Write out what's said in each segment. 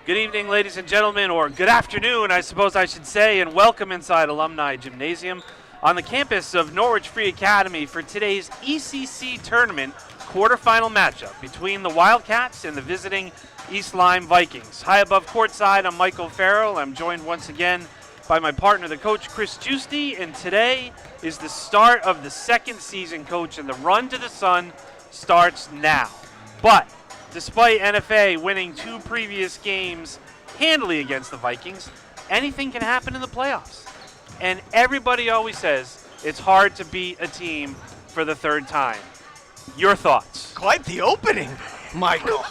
Good evening, ladies and gentlemen, or good afternoon, I suppose I should say, and welcome inside Alumni Gymnasium on the campus of Norwich Free Academy for today's ECC Tournament quarterfinal matchup between the Wildcats and the visiting East Lyme Vikings. High above courtside, I'm Michael Farrell. I'm joined once again by my partner, the coach, Chris Giusti, and today is the start of the second season, coach, and the run to the sun starts now. But despite NFA winning 2 previous games handily against the Vikings, anything can happen in the playoffs. And everybody always says it's hard to beat a team for the third time. Your thoughts? Quite the opening, Michael.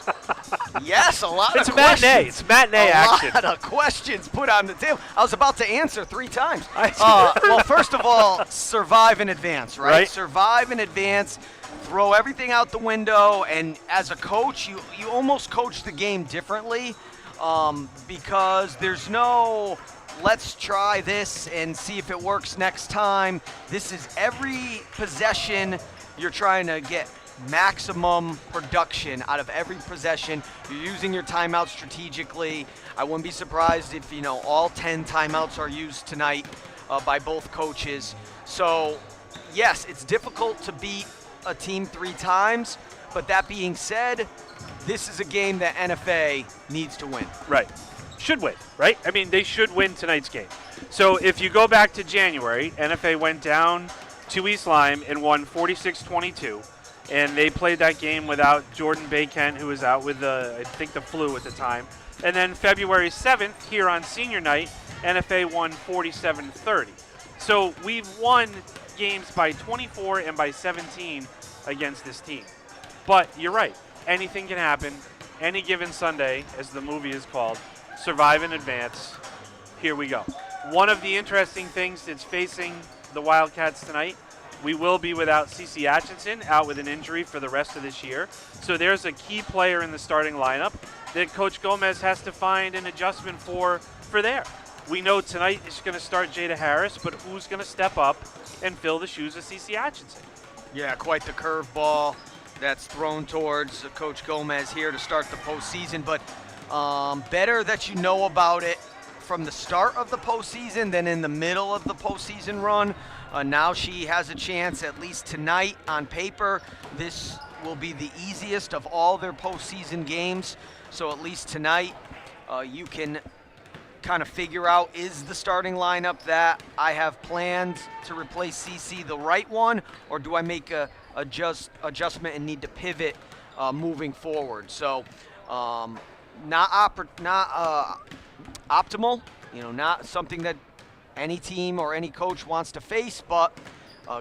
Yes, a lot It's of a questions. matinee. It's matinee action. A lot of questions put on the table. I was about to answer 3 times. Well, first of all, survive in advance, right? Survive in advance. Throw everything out the window, and as a coach, you almost coach the game differently because there's no let's try this and see if it works next time. This is every possession you're trying to get maximum production out of every possession. You're using your timeouts strategically. I wouldn't be surprised if all 10 timeouts are used tonight by both coaches. So yes, it's difficult to beat a team 3 times, but that being said, this is a game that NFA needs to win. Right. Should win, right? I mean, they should win tonight's game. So if you go back to January, NFA went down to East Lyme and won 46-22, and they played that game without Jordan Baykent, who was out with, I think, the flu at the time. And then February 7th, here on senior night, NFA won 47-30. So we've won games by 24 and by 17 against this team. But you're right. Anything can happen. Any given Sunday, as the movie is called, survive in advance. Here we go. One of the interesting things that's facing the Wildcats tonight, we will be without CeCe Atchison, out with an injury for the rest of this year. So there's a key player in the starting lineup that Coach Gomez has to find an adjustment for there. We know tonight is going to start Jada Harris, but who's going to step up and fill the shoes of CeCe Atchison? Yeah, quite the curveball that's thrown towards Coach Gomez here to start the postseason. But better that you know about it from the start of the postseason than in the middle of the postseason run. Now she has a chance, at least tonight on paper. This will be the easiest of all their postseason games. So at least tonight you can kind of figure out, is the starting lineup that I have planned to replace CeCe the right one, or do I make a adjustment and need to pivot moving forward? So not optimal, not something that any team or any coach wants to face, but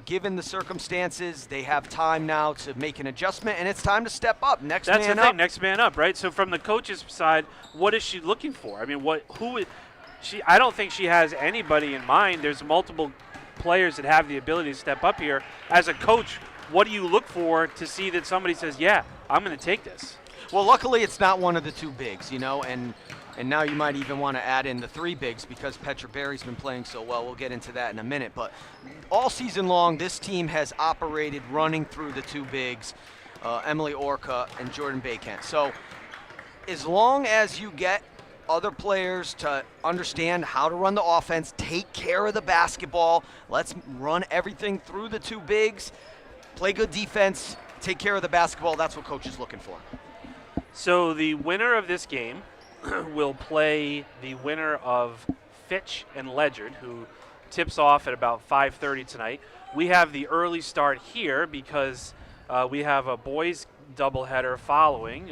given the circumstances, they have time now to make an adjustment, and it's time to step up. That's the thing, next man up, right? So from the coach's side, what is she looking for? I mean, I don't think she has anybody in mind. There's multiple players that have the ability to step up here. As a coach, what do you look for to see that somebody says, yeah, I'm going to take this? Well, luckily it's not one of the 2 bigs, and now you might even want to add in the 3 bigs because Petra Berry's been playing so well. We'll get into that in a minute. But all season long, this team has operated running through the 2 bigs, Emily Orca and Jordan Baykent. So as long as you get other players to understand how to run the offense, take care of the basketball, let's run everything through the 2 bigs, play good defense, take care of the basketball, that's what coach is looking for. So the winner of this game will play the winner of Fitch and Ledyard, who tips off at about 5:30 tonight. We have the early start here because we have a boys doubleheader following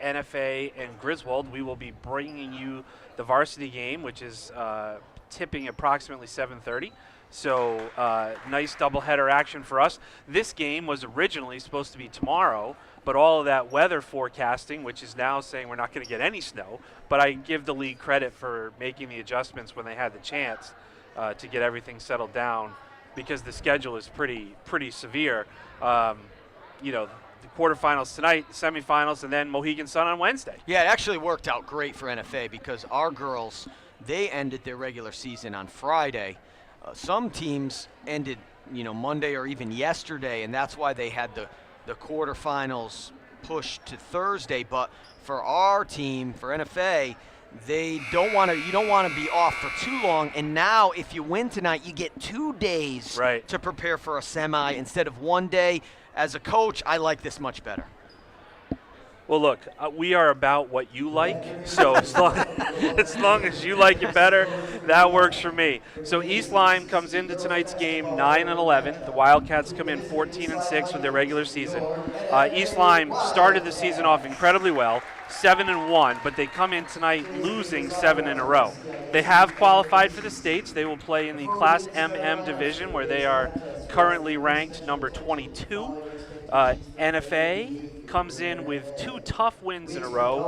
NFA and Griswold. We will be bringing you the varsity game, which is tipping approximately 7:30. So nice doubleheader action for us. This game was originally supposed to be tomorrow, but all of that weather forecasting, which is now saying we're not going to get any snow, but I give the league credit for making the adjustments when they had the chance to get everything settled down, because the schedule is pretty severe. The quarterfinals tonight, semifinals, and then Mohegan Sun on Wednesday. Yeah, it actually worked out great for NFA because our girls, they ended their regular season on Friday. Some teams ended, Monday or even yesterday, and that's why they had the quarterfinals pushed to Thursday, but for our team, for NFA, they don't want to. You don't want to be off for too long. And now, if you win tonight, you get 2 days to prepare for a semi instead of 1 day. As a coach, I like this much better. Well, look, we are about what you like, so as long as you like it better, that works for me. So East Lyme comes into tonight's game 9-11. The Wildcats come in 14-6 with their regular season. East Lyme started the season off incredibly well, 7-1, but they come in tonight losing 7 in a row. They have qualified for the states. They will play in the Class MM division, where they are currently ranked number 22. NFA comes in with 2 tough wins in a row,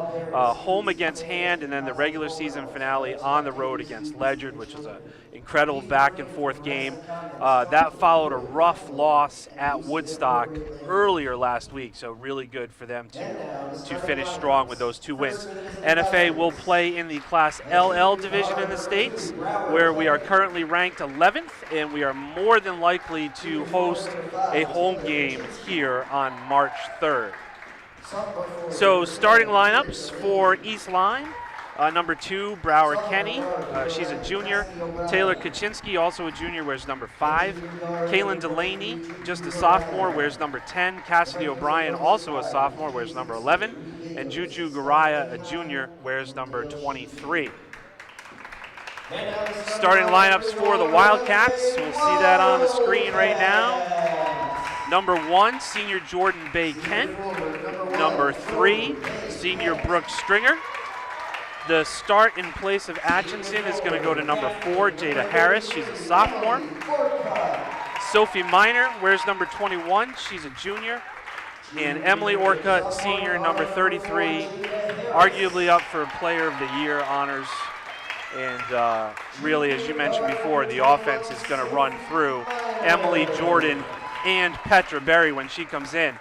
home against Hand, and then the regular season finale on the road against Ledyard, which was an incredible back-and-forth game. That followed a rough loss at Woodstock earlier last week, so really good for them to finish strong with those 2 wins. NFA will play in the Class LL division in the States, where we are currently ranked 11th, and we are more than likely to host a home game here on March 3rd. So starting lineups for East Lyme. Number 2, Brower Kenny. She's a junior. Taylor Kaczynski, also a junior, wears number 5. Kaylin Delaney, just a sophomore, wears number 10. Cassidy O'Brien, also a sophomore, wears number 11. And Juju Garaya, a junior, wears number 23. Starting lineups for the Wildcats. We'll see that on the screen right now. Number 1, senior Jordan Bay Kent. Number 3, senior Brooke Stringer. The start in place of Atchison is going to go to number 4, Jada Harris. She's a sophomore. Sophie Miner wears number 21. She's a junior. And Emily Orcutt, senior, number 33, arguably up for Player of the Year honors. And really, as you mentioned before, the offense is going to run through Emily, Jordan, and Petra Berry when she comes in.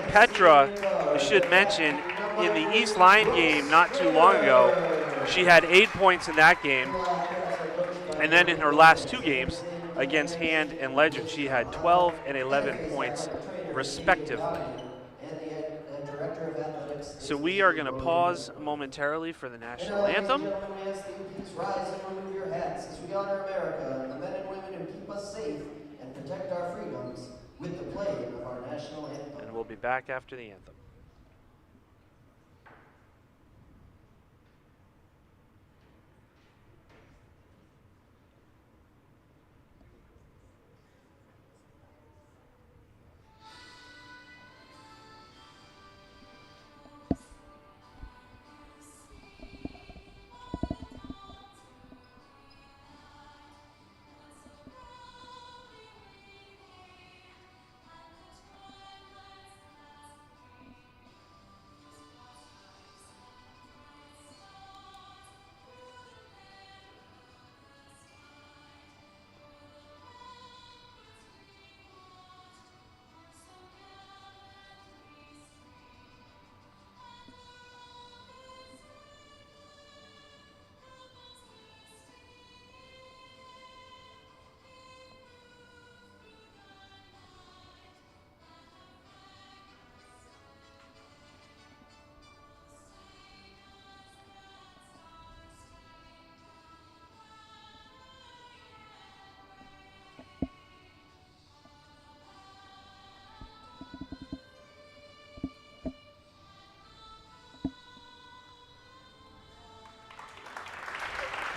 Petra, I should mention, in the East Lyme game not too long ago, she had 8 points in that game. And then in her last 2 games against Hand and Ledyard, she had 12 and 11 points respectively. So we are going to pause momentarily for the national anthem. Rise and remove your hats as we honor America, the men and women who keep us safe and protect our freedoms with the playing of our national anthem. And we'll be back after the anthem.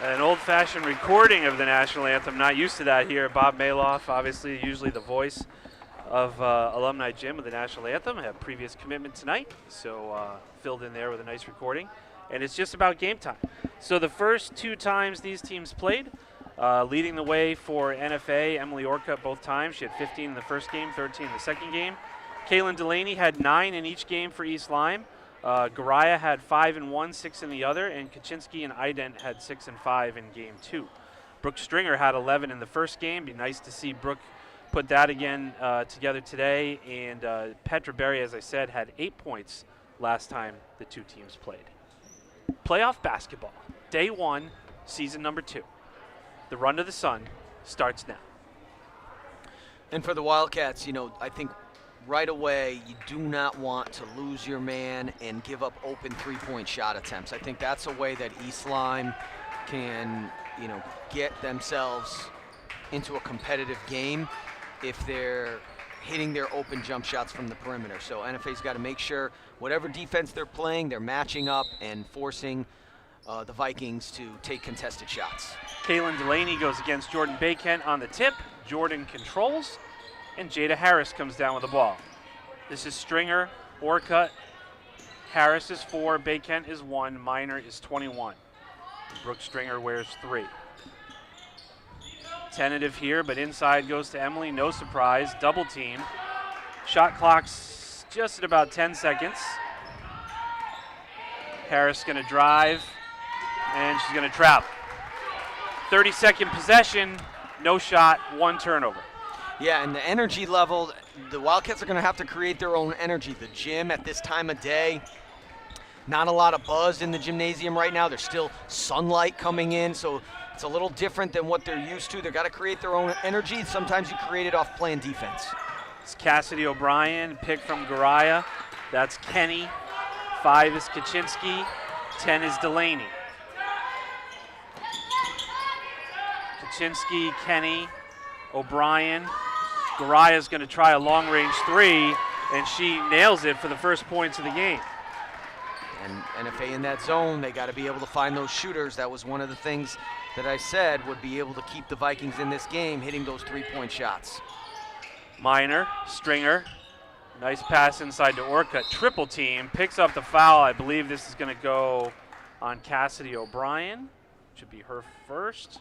An old-fashioned recording of the national anthem. Not used to that here. Bob Maloff, obviously, usually the voice of Alumni Gym with the national anthem. Had previous commitment tonight, so filled in there with a nice recording. And it's just about game time. So the first 2 times these teams played, leading the way for NFA, Emily Orcutt both times. She had 15 in the first game, 13 in the second game. Kaylin Delaney had 9 in each game for East Lyme. Garaya had 5 in one, 6 in the other, and Kaczynski and Ident had 6 and 5 in game 2. Brooke Stringer had 11 in the first game. Be nice to see Brooke put that again together today. And Petra Berry, as I said, had 8 points last time the 2 teams played. Playoff basketball, day 1, season number 2. The run to the sun starts now. And for the Wildcats, I think right away, you do not want to lose your man and give up open three-point shot attempts. I think that's a way that East Lyme can, get themselves into a competitive game if they're hitting their open jump shots from the perimeter. So NFA's got to make sure whatever defense they're playing, they're matching up and forcing the Vikings to take contested shots. Kaylin Delaney goes against Jordan Bakent on the tip. Jordan controls, and Jada Harris comes down with the ball. This is Stringer, Orcutt. Harris is 4, Bakent is 1, Minor is 21. Brooke Stringer wears 3. Tentative here, but inside goes to Emily, no surprise, double team. Shot clock's just at about 10 seconds. Harris gonna drive, and she's gonna travel. 30-second possession, no shot, 1 turnover. Yeah, and the energy level, the Wildcats are going to have to create their own energy. The gym at this time of day, not a lot of buzz in the gymnasium right now. There's still sunlight coming in, so it's a little different than what they're used to. They've got to create their own energy. Sometimes you create it off playing defense. It's Cassidy O'Brien, pick from Garaya. That's Kenny. 5 is Kaczynski. 10 is Delaney. Kaczynski, Kenny, O'Brien. Garaya's going to try a long-range 3, and she nails it for the first points of the game. And NFA in that zone, they got to be able to find those shooters. That was one of the things that I said would be able to keep the Vikings in this game, hitting those three-point shots. Minor, Stringer, nice pass inside to Orcutt. Triple team, picks up the foul. I believe this is going to go on Cassidy O'Brien. Should be her first.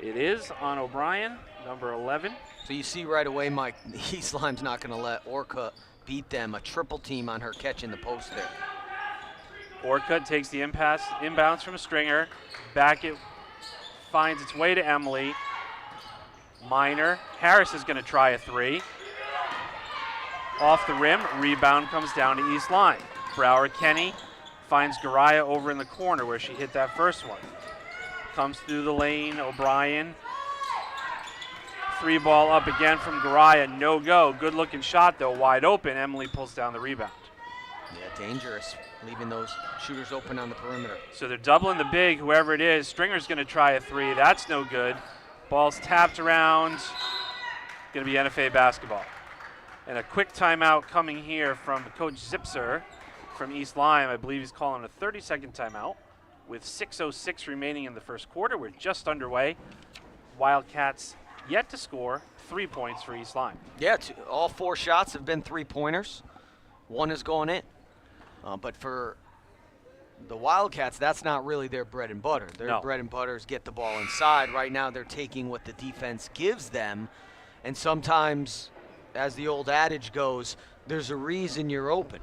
It is on O'Brien, number 11. So you see right away, Mike, East Lyme's not going to let Orcutt beat them. A triple team on her catching the post there. Orcutt takes the inbounds from a Stringer. Back it finds its way to Emily. Minor. Harris is going to try a 3. Off the rim, rebound comes down to East Lyme. Brower Kenny finds Garaya over in the corner where she hit that first one. Comes through the lane, O'Brien. 3 ball up again from Garaya, no go. Good looking shot though, wide open. Emily pulls down the rebound. Yeah, dangerous, leaving those shooters open on the perimeter. So they're doubling the big, whoever it is. Stringer's gonna try a 3, that's no good. Ball's tapped around, gonna be NFA basketball. And a quick timeout coming here from Coach Zipser from East Lyme. I believe he's calling a 30-second timeout. With 6:06 remaining in the first quarter, we're just underway. Wildcats yet to score 3 points for East Lyme. Yeah, all 4 shots have been 3-pointers. 1 is going in. But for the Wildcats, that's not really their bread and butter. Their bread and butter is get the ball inside. Right now they're taking what the defense gives them. And sometimes, as the old adage goes, there's a reason you're open.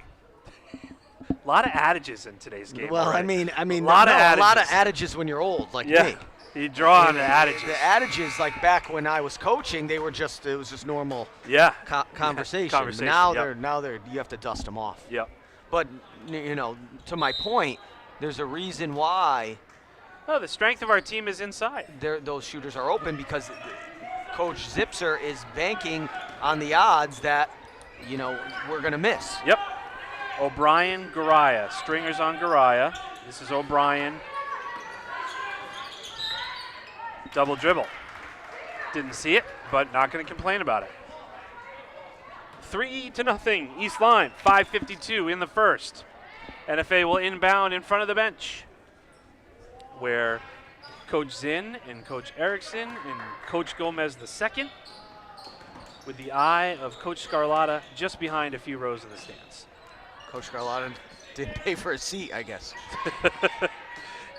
A lot of adages in today's game. Well, right? I mean, a lot of adages when you're old, like me. You draw on the adages. The adages, like back when I was coaching, it was just normal conversation. Now you have to dust them off. Yep. But to my point, there's a reason why. Oh, the strength of our team is inside. Those shooters are open because Coach Zipser is banking on the odds that we're gonna miss. Yep. O'Brien, Garaya. Stringers on Garaya. This is O'Brien. Double dribble. Didn't see it, but not going to complain about it. 3-0, East Lyme. 5:52 in the first. NFA will inbound in front of the bench, where Coach Zinn and Coach Erickson and Coach Gomez II, with the eye of Coach Scarlotta just behind a few rows of the stands. Coach Scarlotta didn't pay for a seat, I guess.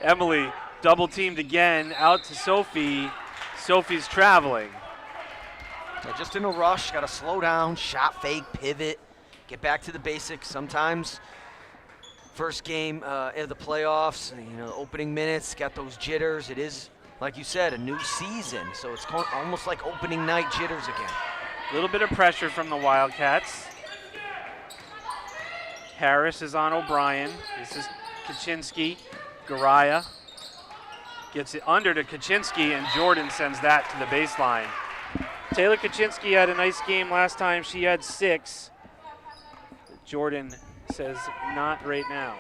Emily double teamed again, out to Sophie. Sophie's traveling. They're just in a rush, got to slow down, shot fake, pivot, get back to the basics. Sometimes first game of the playoffs, opening minutes, got those jitters. It is, like you said, a new season, so it's almost like opening night jitters again. A little bit of pressure from the Wildcats. Harris is on O'Brien. This is Kaczynski. Garaya gets it under to Kaczynski, and Jordan sends that to the baseline Taylor Kaczynski had a nice game last time. She had 6. Jordan says not right now.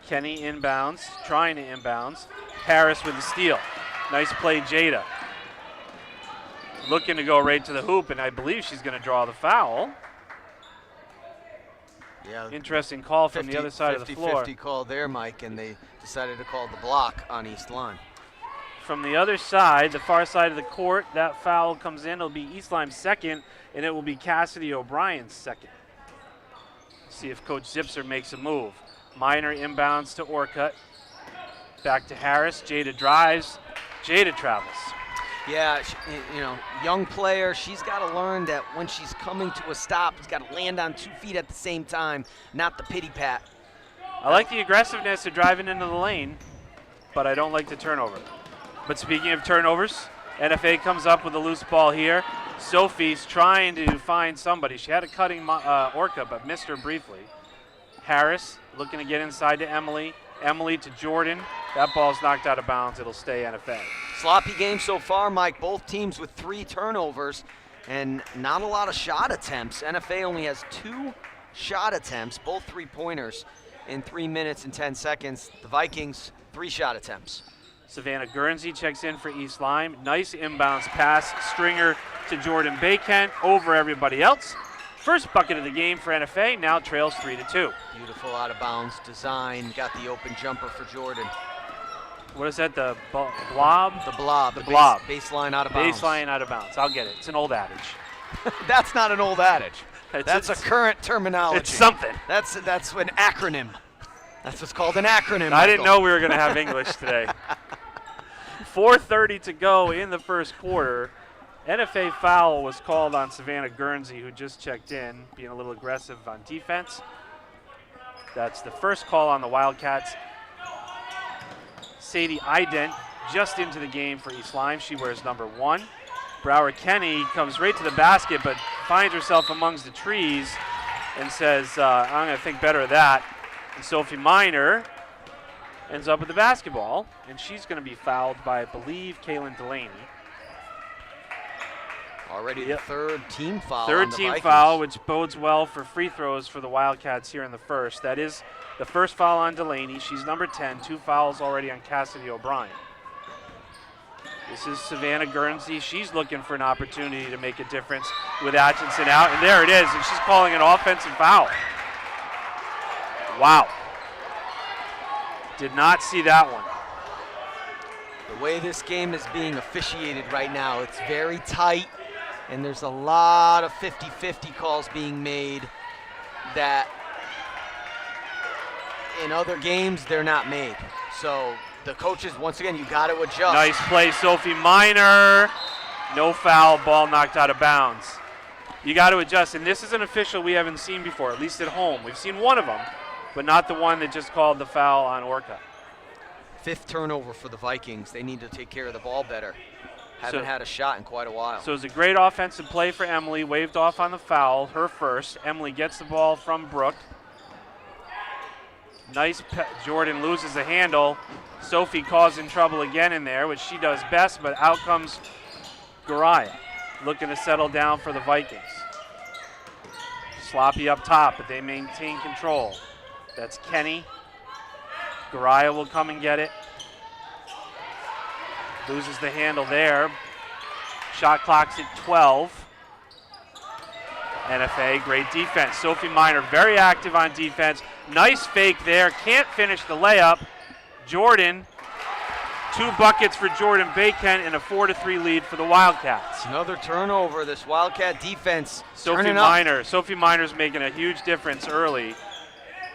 Kenny inbounds, trying to inbounds. Harris with the steal. Nice play, Jada. Looking to go right to the hoop, and I believe she's going to draw the foul. Yeah. Interesting call from the other side of the floor. 50-50 call there, Mike, and they decided to call the block on East Lyme. From the other side, the far side of the court, that foul comes in. It'll be East Lyme's second, and it will be Cassidy O'Brien's second. See if Coach Zipser makes a move. Minor inbounds to Orcutt. Back to Harris. Jada drives. Jada travels. Yeah, young player. She's got to learn that when she's coming to a stop, she's got to land on 2 feet at the same time, not the pity pat. I like the aggressiveness of driving into the lane, but I don't like the turnover. But speaking of turnovers, NFA comes up with a loose ball here. Sophie's trying to find somebody. She had a cutting Orca, but missed her briefly. Harris looking to get inside to Emily. Emily to Jordan. That ball's knocked out of bounds. It'll stay NFA. Sloppy game so far, Mike. Both teams with 3 turnovers and not a lot of shot attempts. NFA only has 2 shot attempts, both 3-pointers, in 3 minutes and 10 seconds. The Vikings, 3 shot attempts. Savannah Guernsey checks in for East Lyme. Nice inbounds pass. Stringer to Jordan Baykent over everybody else. First bucket of the game for NFA, now trails 3-2. Beautiful out of bounds design. Got the open jumper for Jordan. What is that, the blob? The blob. The blob. Baseline out of bounds. Baseline out of bounds. I'll get it. It's an old adage. That's not an old adage. That's a current terminology. It's something. That's an acronym. That's what's called an acronym. I didn't know we were going to have English today. 4:30 to go in the first quarter. NFA foul was called on Savannah Guernsey, who just checked in, being a little aggressive on defense. That's the first call on the Wildcats. Sadie Ident just into the game for East Lyme. She wears number 1. Brower Kenny comes right to the basket, but finds herself amongst the trees and says, I'm going to think better of that. And Sophie Minor ends up with the basketball, and she's going to be fouled by, I believe, Kaylin Delaney. Already the third team foul. Third team foul, which bodes well for free throws for the Wildcats here in the first. That is the first foul on Delaney. She's number 10. 2 fouls already on Cassidy O'Brien. This is Savannah Guernsey. She's looking for an opportunity to make a difference with Atchison out, and there it is, and she's calling an offensive foul. Wow. Did not see that one. The way this game is being officiated right now, it's very tight, and there's a lot of 50-50 calls being made that in other games they're not made. So the coaches, once again, you got to adjust. Nice play, Sophie Minor. No foul, ball knocked out of bounds. You got to adjust, and this is an official we haven't seen before, at least at home. We've seen one of them, but not the one that just called the foul on Orca. 5th turnover for the Vikings. They need to take care of the ball better. Haven't had a shot in quite a while. So it's a great offensive play for Emily. Waved off on the foul, her first. Emily gets the ball from Brooke. Nice, Jordan loses the handle. Sophie causing trouble again in there, which she does best, but out comes Garaya, looking to settle down for the Vikings. Sloppy up top, but they maintain control. That's Kenny. Garaya will come and get it. Loses the handle there. Shot clock's at 12. NFA, great defense. Sophie Minor, very active on defense. Nice fake there. Can't finish the layup. Jordan, 2 buckets for Jordan Baykent and a 4-3 lead for the Wildcats. Another turnover. This Wildcat defense. Sophie Minor. Sophie Minor's making a huge difference early,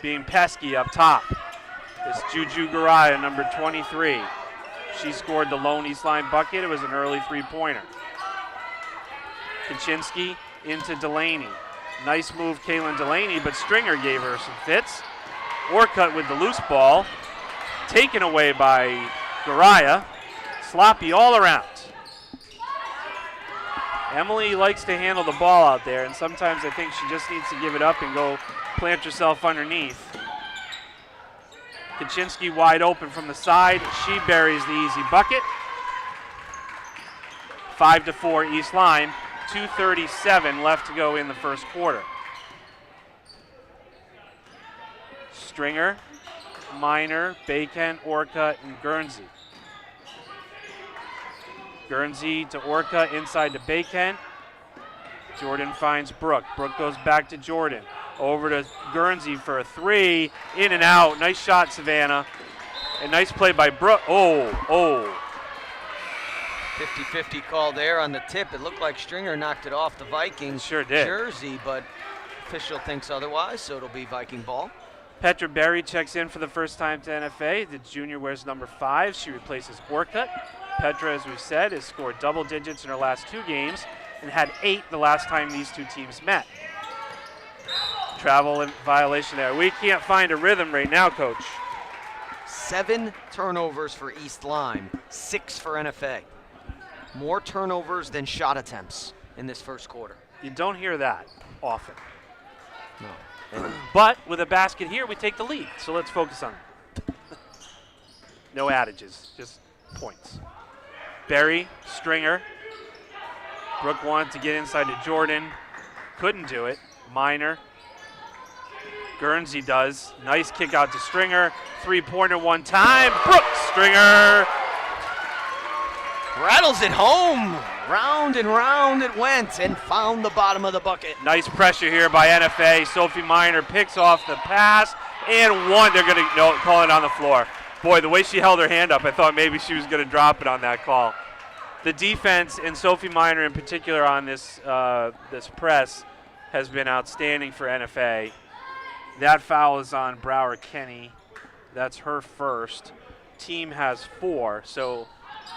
being pesky up top. It's Juju Garaya, number 23. She scored the lone East Lyme bucket. It was an early 3-pointer. Kaczynski into Delaney. Nice move, Kaylin Delaney, but Stringer gave her some fits. Orcutt with the loose ball. Taken away by Garaya. Sloppy all around. Emily likes to handle the ball out there, and sometimes I think she just needs to give it up and go plant herself underneath. Kaczynski wide open from the side. She buries the easy bucket. 5-4 East Lyme. 2:37 left to go in the first quarter. Stringer, Minor, Bacon, Orca, and Guernsey. Guernsey to Orca, inside to Bacon. Jordan finds Brooke. Brooke goes back to Jordan. Over to Guernsey for a three. In and out. Nice shot, Savannah. And nice play by Brooke. Oh. 50-50 call there on the tip. It looked like Stringer knocked it off the Vikings Sure did. jersey, but official thinks otherwise, so it'll be Viking ball. Petra Berry checks in for the first time to NFA. The junior wears number 5. She replaces Orcutt. Petra, as we said, has scored double digits in her last 2 games and had 8 the last time these 2 teams met. Travel violation there. We can't find a rhythm right now, Coach. 7 turnovers for East Lyme, 6 for NFA. More turnovers than shot attempts in this first quarter. You don't hear that often. No. But with a basket here, we take the lead. So let's focus on it. No adages, just points. Berry, Stringer. Brooke wanted to get inside to Jordan. Couldn't do it. Minor. Guernsey does. Nice kick out to Stringer. 3-pointer one time. Brooke Stringer. Rattles it home. Round and round it went and found the bottom of the bucket. Nice pressure here by NFA. Sophie Minor picks off the pass and one. They're going to call it on the floor. Boy, the way she held her hand up, I thought maybe she was going to drop it on that call. The defense, and Sophie Minor in particular on this press, has been outstanding for NFA. That foul is on Brower Kenny. That's her first. Team has 4, so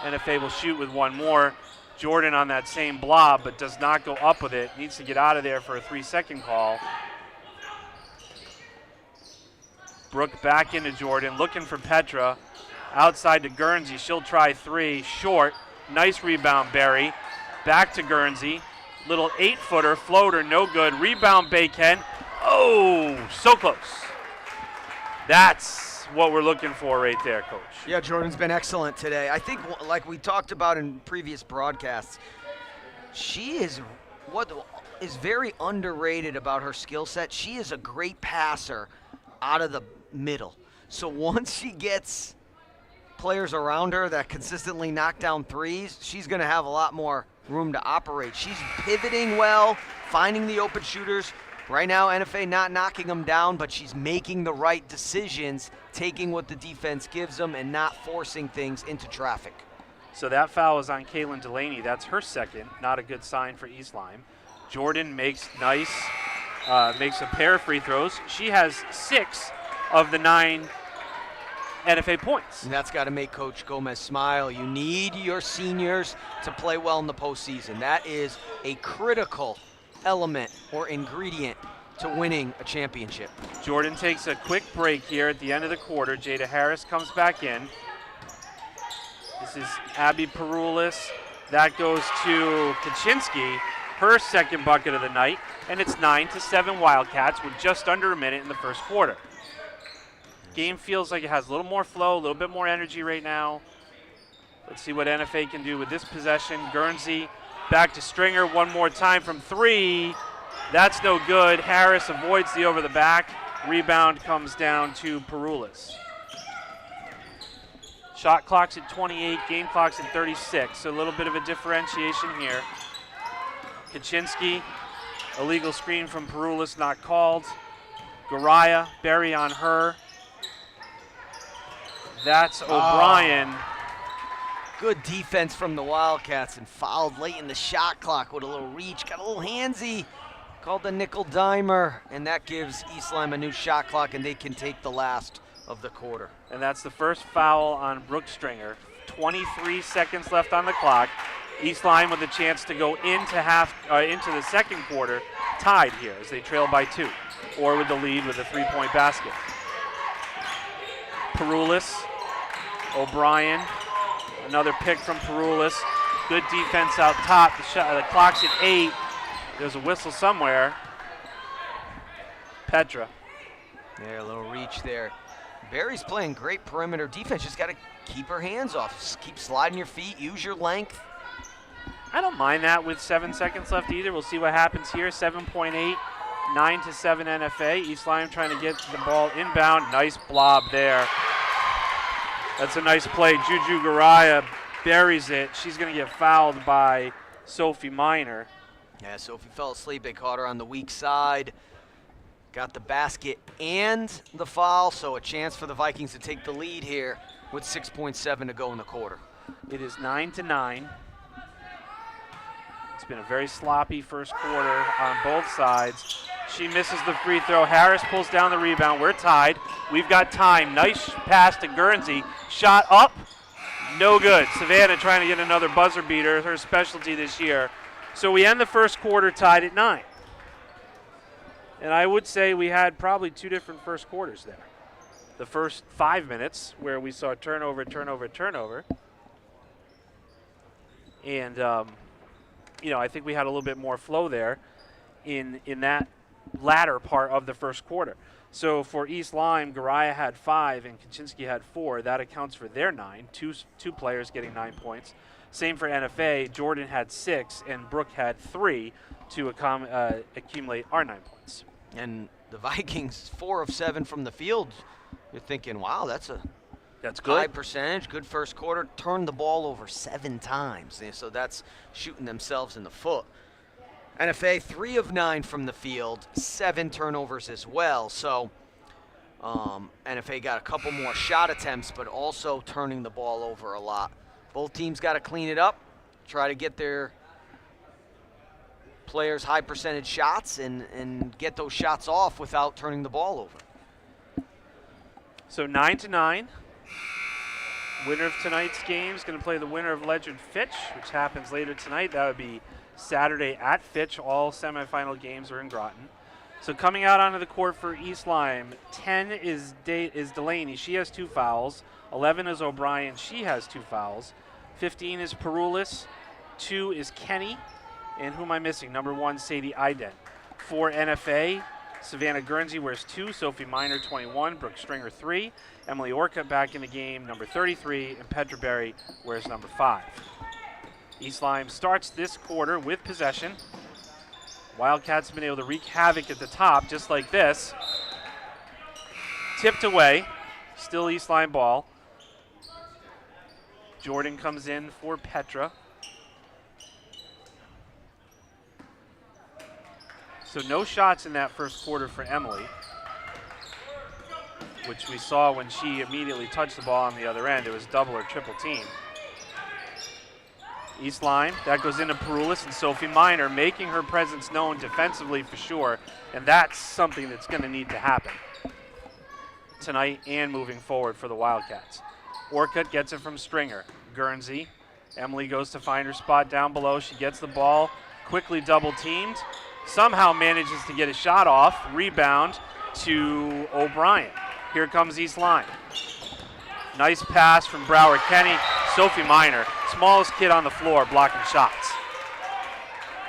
NFA will shoot with 1 more. Jordan on that same blob, but does not go up with it. Needs to get out of there for a 3-second call. Brooke back into Jordan, looking for Petra. Outside to Guernsey. She'll try 3. Short. Nice rebound, Berry. Back to Guernsey. Little 8-footer, floater, no good. Rebound, Bacon. Oh, so close. That's what we're looking for right there, Coach. Yeah, Jordan's been excellent today. I think, like we talked about in previous broadcasts, she is what is very underrated about her skill set. She is a great passer out of the middle. So once she gets players around her that consistently knock down threes, she's going to have a lot more room to operate. She's pivoting well, finding the open shooters. Right now, NFA not knocking them down, but she's making the right decisions, taking what the defense gives them and not forcing things into traffic. So that foul is on Kaylin Delaney. That's her second. Not a good sign for East Lyme. Jordan makes a pair of free throws. She has 6 of the 9 NFA points. And that's got to make Coach Gomez smile. You need your seniors to play well in the postseason. That is a critical element or ingredient to winning a championship. Jordan takes a quick break here at the end of the quarter. Jada Harris comes back in. This is Abby Peroulis. That goes to Kaczynski, her second bucket of the night, and it's 9-7 Wildcats with just under a minute in the first quarter. Game feels like it has a little more flow, a little bit more energy right now. Let's see what NFA can do with this possession. Guernsey back to Stringer one more time from 3. That's no good. Harris avoids the over the back. Rebound comes down to Peroulis. Shot clock's at 28, game clock's at 36. So a little bit of a differentiation here. Kaczynski, illegal screen from Peroulis, not called. Garaya, Berry on her. That's O'Brien. Good defense from the Wildcats and fouled late in the shot clock with a little reach. Got a little handsy. Called the nickel dimer, and that gives East Lyme a new shot clock, and they can take the last of the quarter. And that's the first foul on Brooke Stringer. 23 seconds left on the clock. East Lyme with a chance to go into the second quarter tied here as they trail by 2, or with the lead with a 3-point basket. Peroulis, O'Brien, another pick from Peroulis. Good defense out top. The clock's at 8. There's a whistle somewhere. Petra. Yeah, a little reach there. Barry's playing great perimeter defense. Just got to keep her hands off. Just keep sliding your feet. Use your length. I don't mind that with 7 seconds left either. We'll see what happens here. 7.8, 9-7 NFA. East Lyme trying to get the ball inbound. Nice blob there. That's a nice play. Juju Garaya buries it. She's going to get fouled by Sophie Miner. Yeah, Sophie fell asleep. They caught her on the weak side. Got the basket and the foul, so a chance for the Vikings to take the lead here with 6.7 to go in the quarter. It is 9-9. It's been a very sloppy first quarter on both sides. She misses the free throw. Harris pulls down the rebound. We're tied. We've got time. Nice pass to Guernsey. Shot up. No good. Savannah trying to get another buzzer beater, her specialty this year. So we end the first quarter tied at 9. And I would say we had probably 2 different first quarters there. The first 5 minutes where we saw turnover. And, I think we had a little bit more flow there in that latter part of the first quarter. So for East Lyme, Garaya had 5 and Kaczynski had 4. That accounts for their 9, two players getting 9 points. Same for NFA. Jordan had 6 and Brooke had 3 to accumulate our 9 points. And the Vikings, 4 of 7 from the field. You're thinking, wow, that's good. High percentage, good first quarter. Turned the ball over 7 times. So that's shooting themselves in the foot. NFA, 3 of 9 from the field, 7 turnovers as well. So NFA got a couple more shot attempts, but also turning the ball over a lot. Both teams got to clean it up, try to get their players high percentage shots and get those shots off without turning the ball over. So 9-9. Winner of tonight's game is going to play the winner of Ledyard Fitch, which happens later tonight. That would be Saturday at Fitch. All semifinal games are in Groton. So coming out onto the court for East Lyme, 10 is Delaney. She has 2 fouls. 11 is O'Brien. She has 2 fouls. 15 is Perulis. 2 is Kenny. And who am I missing? Number 1, Sadie Ident. For NFA, Savannah Guernsey wears 2. Sophie Miner, 21. Brooke Stringer, 3. Emily Orcutt back in the game, number 33. And Petra Berry wears number 5. East Lyme starts this quarter with possession. Wildcats have been able to wreak havoc at the top, just like this. Tipped away. Still East Lyme ball. Jordan comes in for Petra. So no shots in that first quarter for Emily, which we saw when she immediately touched the ball on the other end. It was double or triple team. East Lyme, that goes into Perulis and Sophie Miner, making her presence known defensively for sure, and that's something that's going to need to happen tonight and moving forward for the Wildcats. Orcutt gets it from Stringer. Guernsey. Emily goes to find her spot down below. She gets the ball, quickly double teamed. Somehow manages to get a shot off. Rebound to O'Brien. Here comes East Lyme. Nice pass from Brower Kenny. Sophie Miner, smallest kid on the floor, blocking shots.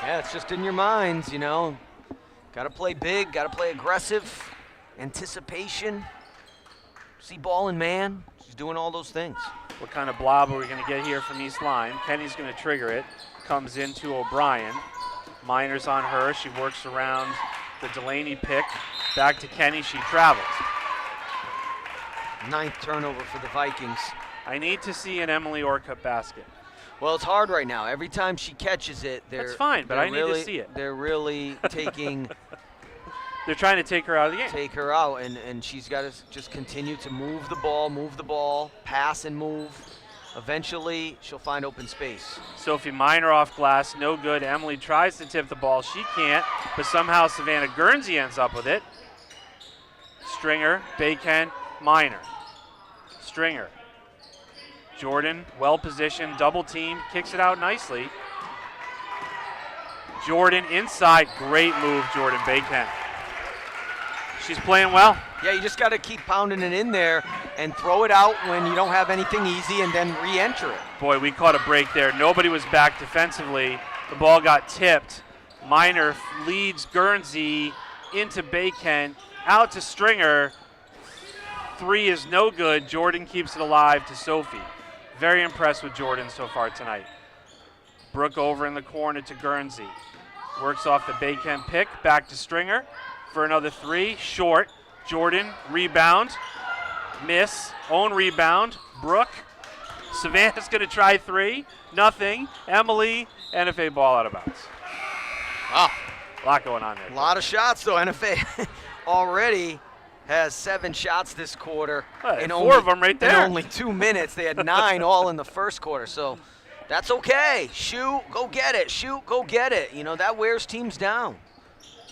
Yeah, it's just in your minds, Got to play big, got to play aggressive, anticipation, see ball in man. She's doing all those things. What kind of blob are we going to get here from East Lyme? Kenny's going to trigger it. Comes into O'Brien. Miner's on her. She works around the Delaney pick. Back to Kenny. She travels. 9th turnover for the Vikings. I need to see an Emily Orcutt basket. Well, it's hard right now. Every time she catches it, that's fine, but I need to see it. They're really taking. They're trying to take her out of the game. Take her out, and she's got to just continue to move the ball, pass and move. Eventually, she'll find open space. Sophie Miner off glass, no good. Emily tries to tip the ball. She can't, but somehow Savannah Guernsey ends up with it. Stringer, Bacon, Miner. Stringer. Jordan, well positioned, double team, kicks it out nicely. Jordan inside, great move, Jordan Bacon. She's playing well. Yeah, you just got to keep pounding it in there and throw it out when you don't have anything easy and then re-enter it. Boy, we caught a break there. Nobody was back defensively. The ball got tipped. Miner leads Guernsey into Bacon, out to Stringer. 3 is no good. Jordan keeps it alive to Sophie. Very impressed with Jordan so far tonight. Brooke over in the corner to Guernsey. Works off the Baycamp pick, back to Stringer for another 3. Short. Jordan, rebound. Miss. Own rebound. Brooke. Savannah's going to try 3. Nothing. Emily, NFA ball out of bounds. Wow. A lot going on there. A lot of shots, though. NFA already has 7 shots this quarter. And 4 of them right there. In only 2 minutes. They had 9 all in the first quarter. So that's okay. Shoot, go get it. Shoot, go get it. You know, that wears teams down.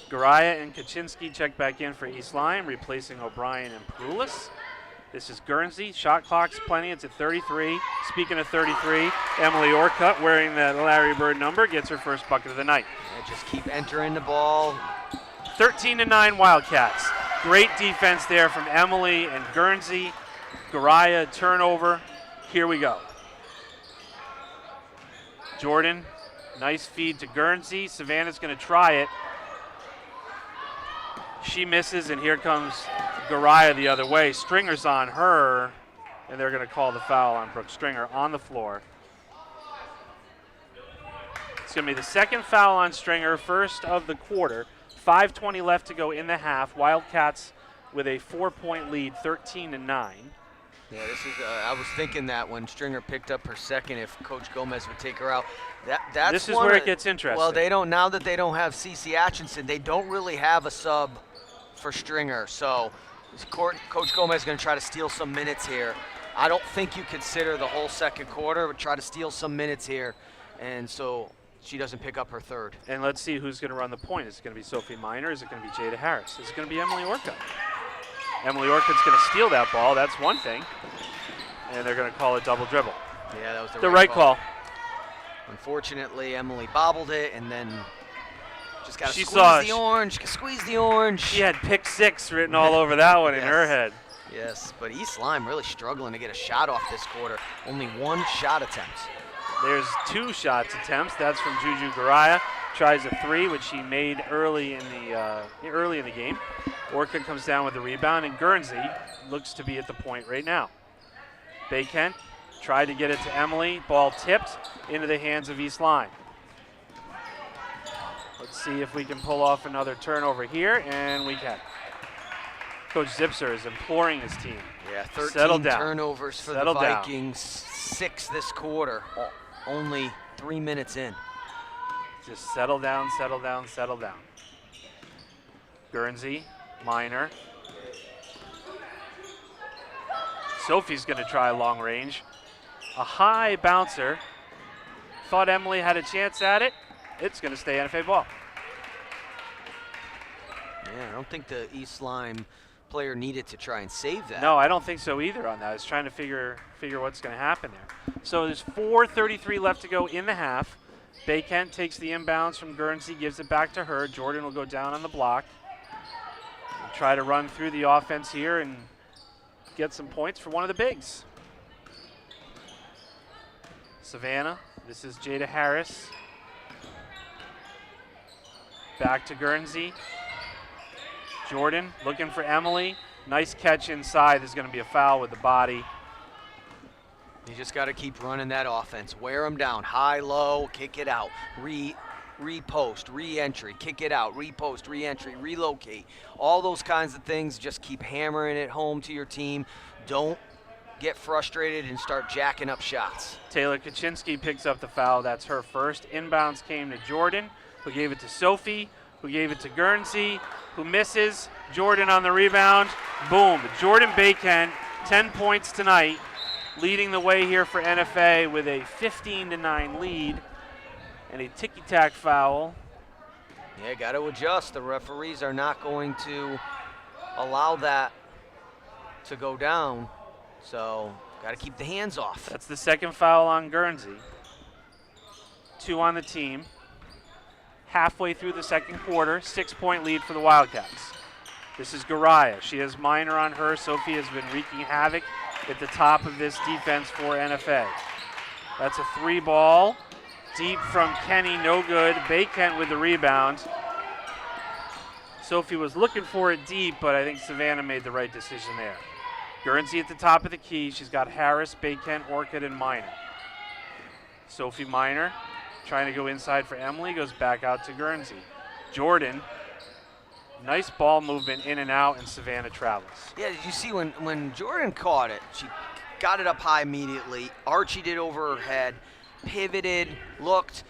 Garaya and Kaczynski check back in for East Lyme, replacing O'Brien and Perulis. This is Guernsey. Shot clock's plenty. It's at 33. Speaking of 33, Emily Orcutt, wearing that Larry Bird number, gets her first bucket of the night. Yeah, just keep entering the ball. 13-9 Wildcats. Great defense there from Emily and Guernsey. Garaya, turnover. Here we go. Jordan, nice feed to Guernsey. Savannah's going to try it. She misses, and here comes Garaya the other way. Stringer's on her, and they're going to call the foul on Brooke Stringer on the floor. It's going to be the second foul on Stringer, first of the quarter. 5:20 left to go in the half. Wildcats with a 4-point lead, 13-9. Yeah, this is. I was thinking that when Stringer picked up her second, if Coach Gomez would take her out. That's this is where it gets interesting. Well, they don't now that they don't have CeCe Atchison, they don't really have a sub for Stringer. So Coach Gomez is going to try to steal some minutes here. I don't think you consider the whole second quarter, but try to steal some minutes here, and so she doesn't pick up her third. And let's see who's going to run the point. Is it going to be Sophie Miner? Is it going to be Jada Harris? Is it going to be Emily Orcutt? Emily Orcutt's going to steal that ball. That's one thing. And they're going to call it double dribble. Yeah, that was the right call. Unfortunately, Emily bobbled it, and then just got to squeeze the orange. She had pick 6 written all over that one in her head. Yes, but East Lyme really struggling to get a shot off this quarter. Only 1 shot attempt. There's 2 shots attempts. That's from Juju Garaya. Tries a 3, which she made early in the game. Orcutt comes down with the rebound, and Guernsey looks to be at the point right now. Baycent tried to get it to Emily. Ball tipped into the hands of East Lyme. Let's see if we can pull off another turnover here, and we can. Coach Zipser is imploring his team. Yeah, 13 turnovers for the Vikings, 6 this quarter, only 3 minutes in. Just settle down, settle down, settle down. Guernsey, Miner. Sophie's going to try long range. A high bouncer. Thought Emily had a chance at it. It's going to stay NFA ball. Yeah, I don't think the East Lyme player needed to try and save that. No, I don't think so either on that. I was trying to figure what's going to happen there. So there's 4:33 left to go in the half. Baycent takes the inbounds from Guernsey, gives it back to her. Jordan will go down on the block. We'll try to run through the offense here and get some points for one of the bigs. Savannah, this is Jada Harris. Back to Guernsey. Jordan looking for Emily. Nice catch inside. There's going to be a foul with the body. You just got to keep running that offense. Wear them down. High, low, kick it out. Repost, re-entry, kick it out, repost, re-entry, relocate. All those kinds of things. Just keep hammering it home to your team. Don't get frustrated and start jacking up shots. Taylor Kaczynski picks up the foul. That's her first. Inbounds came to Jordan, who gave it to Sophie, who gave it to Guernsey, who misses. Jordan on the rebound. Boom. Jordan Baycent, 10 points tonight, leading the way here for NFA with a 15-9 lead and a ticky-tack foul. Yeah, got to adjust. The referees are not going to allow that to go down, so got to keep the hands off. That's the second foul on Guernsey. 2 on the team. Halfway through the second quarter, 6-point lead for the Wildcats. This is Garaya. She has Miner on her. Sophie has been wreaking havoc at the top of this defense for NFA. That's a 3 ball. Deep from Kenny, no good. Baycent with the rebound. Sophie was looking for it deep, but I think Savannah made the right decision there. Guernsey at the top of the key. She's got Harris, Baycent, Orcutt, and Miner. Sophie Miner trying to go inside for Emily, goes back out to Guernsey. Jordan, nice ball movement in and out, and Savannah travels. Yeah, did you see when Jordan caught it, she got it up high immediately. Archie did over her head, pivoted, looked.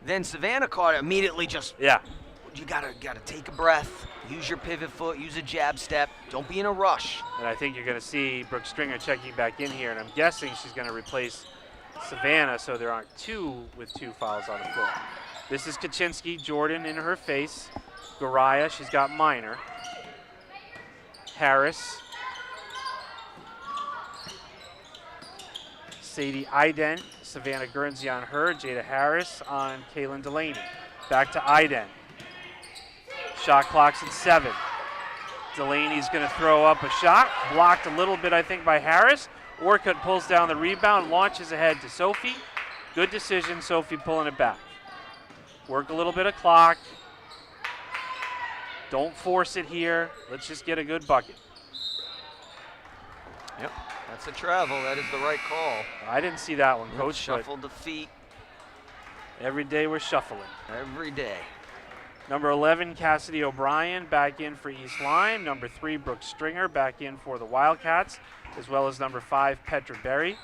Then Savannah caught it immediately. Just you gotta take a breath, use your pivot foot, use a jab step. Don't be in a rush. And I think you're going to see Brooke Stringer checking back in here, and I'm guessing she's going to replace Savannah, so there aren't two with 2 fouls on the floor. This is Kaczynski, Jordan in her face. Garaya, she's got minor. Harris. Sadie Ident, Savannah Guernsey on her. Jada Harris on Kaylin Delaney. Back to Ident. Shot clock's at 7. Delaney's going to throw up a shot. Blocked a little bit, I think, by Harris. Orcutt pulls down the rebound, launches ahead to Sophie. Good decision, Sophie pulling it back. Work a little bit of clock. Don't force it here. Let's just get a good bucket. Yep, that's a travel. That is the right call. I didn't see that one, Coach. Shuffled the feet. Every day we're shuffling. Every day. Number 11, Cassidy O'Brien, back in for East Lyme. Number 3, Brooke Stringer, back in for the Wildcats, as well as number 5, Petra Berry.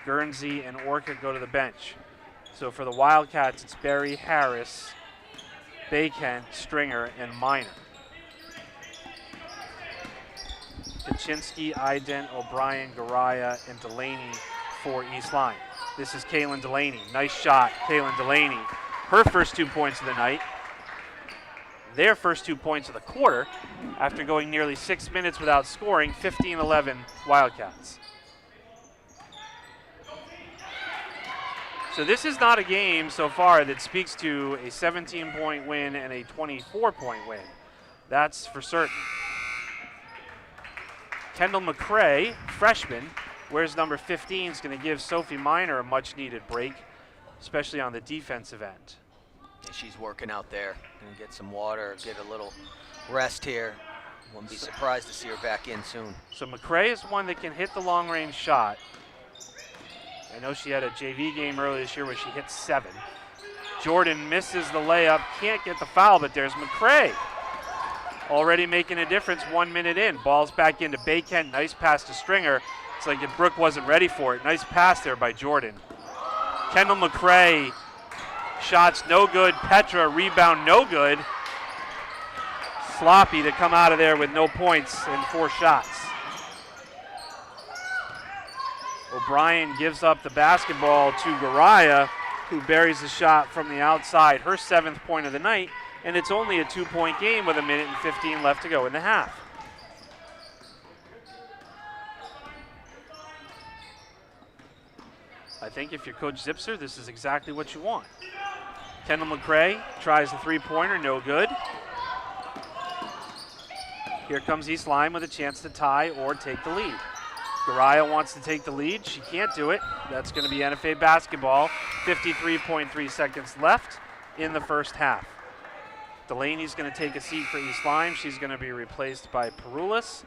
Guernsey and Orcutt go to the bench. So for the Wildcats, it's Berry, Harris, Baykent, Stringer, and Minor. Kaczynski, Ident, O'Brien, Garaya, and Delaney for East Lyme. This is Kaylin Delaney. Nice shot, Kaylin Delaney. Her first 2 points of the night. Their first 2 points of the quarter after going nearly 6 minutes without scoring, 15-11 Wildcats. So this is not a game so far that speaks to a 17-point win and a 24-point win. That's for certain. Kendall McCrae, freshman, wears number 15, is going to give Sophie Minor a much-needed break, especially on the defensive end. She's working out there. Gonna get some water, get a little rest here. Wouldn't be surprised to see her back in soon. So McCrae is one that can hit the long-range shot. I know she had a JV game earlier this year where she hit 7. Jordan misses the layup, can't get the foul, but there's McCrae. Already making a difference 1 minute in. Ball's back into Baykent, nice pass to Stringer. It's like if Brooke wasn't ready for it. Nice pass there by Jordan. Kendall McCrae. Shots no good. Petra, rebound no good. Sloppy to come out of there with no points and 4 shots. O'Brien gives up the basketball to Garaya, who buries the shot from the outside. Her 7th point of the night, and it's only a 2-point game with 1 minute and 15 left to go in the half. I think if you're Coach Zipser, this is exactly what you want. Kendall McCrae tries the 3-pointer, no good. Here comes East Lyme with a chance to tie or take the lead. Garaya wants to take the lead. She can't do it. That's going to be NFA basketball. 53.3 seconds left in the first half. Delaney's going to take a seat for East Lyme. She's going to be replaced by Perulis.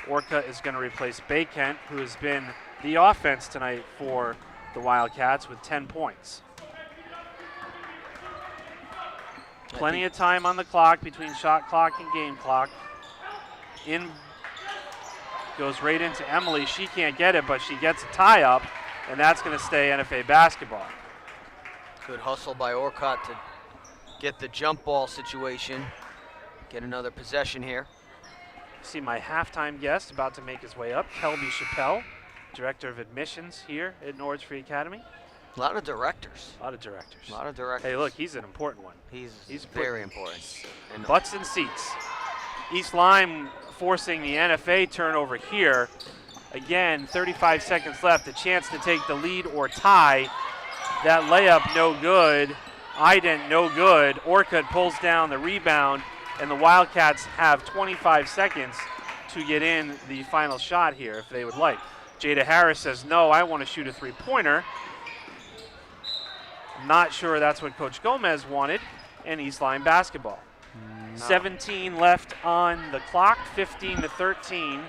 Orcutt is going to replace Baykent, who has been the offense tonight for the Wildcats with 10 points. Plenty of time on the clock between shot clock and game clock. In goes right into Emily. She can't get it, but she gets a tie up, and that's going to stay NFA basketball. Good hustle by Orcutt to get the jump ball situation. Get another possession here. See my halftime guest about to make his way up, Kelby Chappelle, Director of Admissions here at Norwich Free Academy. A lot of directors. A lot of directors. A lot of directors. Hey, look, he's an important one. He's very important. And butts and seats. East Lyme forcing the NFA turnover here. Again, 35 seconds left, a chance to take the lead or tie. That layup no good. Ident no good. Orcutt pulls down the rebound, and the Wildcats have 25 seconds to get in the final shot here if they would like. Jada Harris says, no, I want to shoot a 3-pointer. Not sure that's what Coach Gomez wanted, and East Lyme basketball. No. 17 left on the clock, 15-13.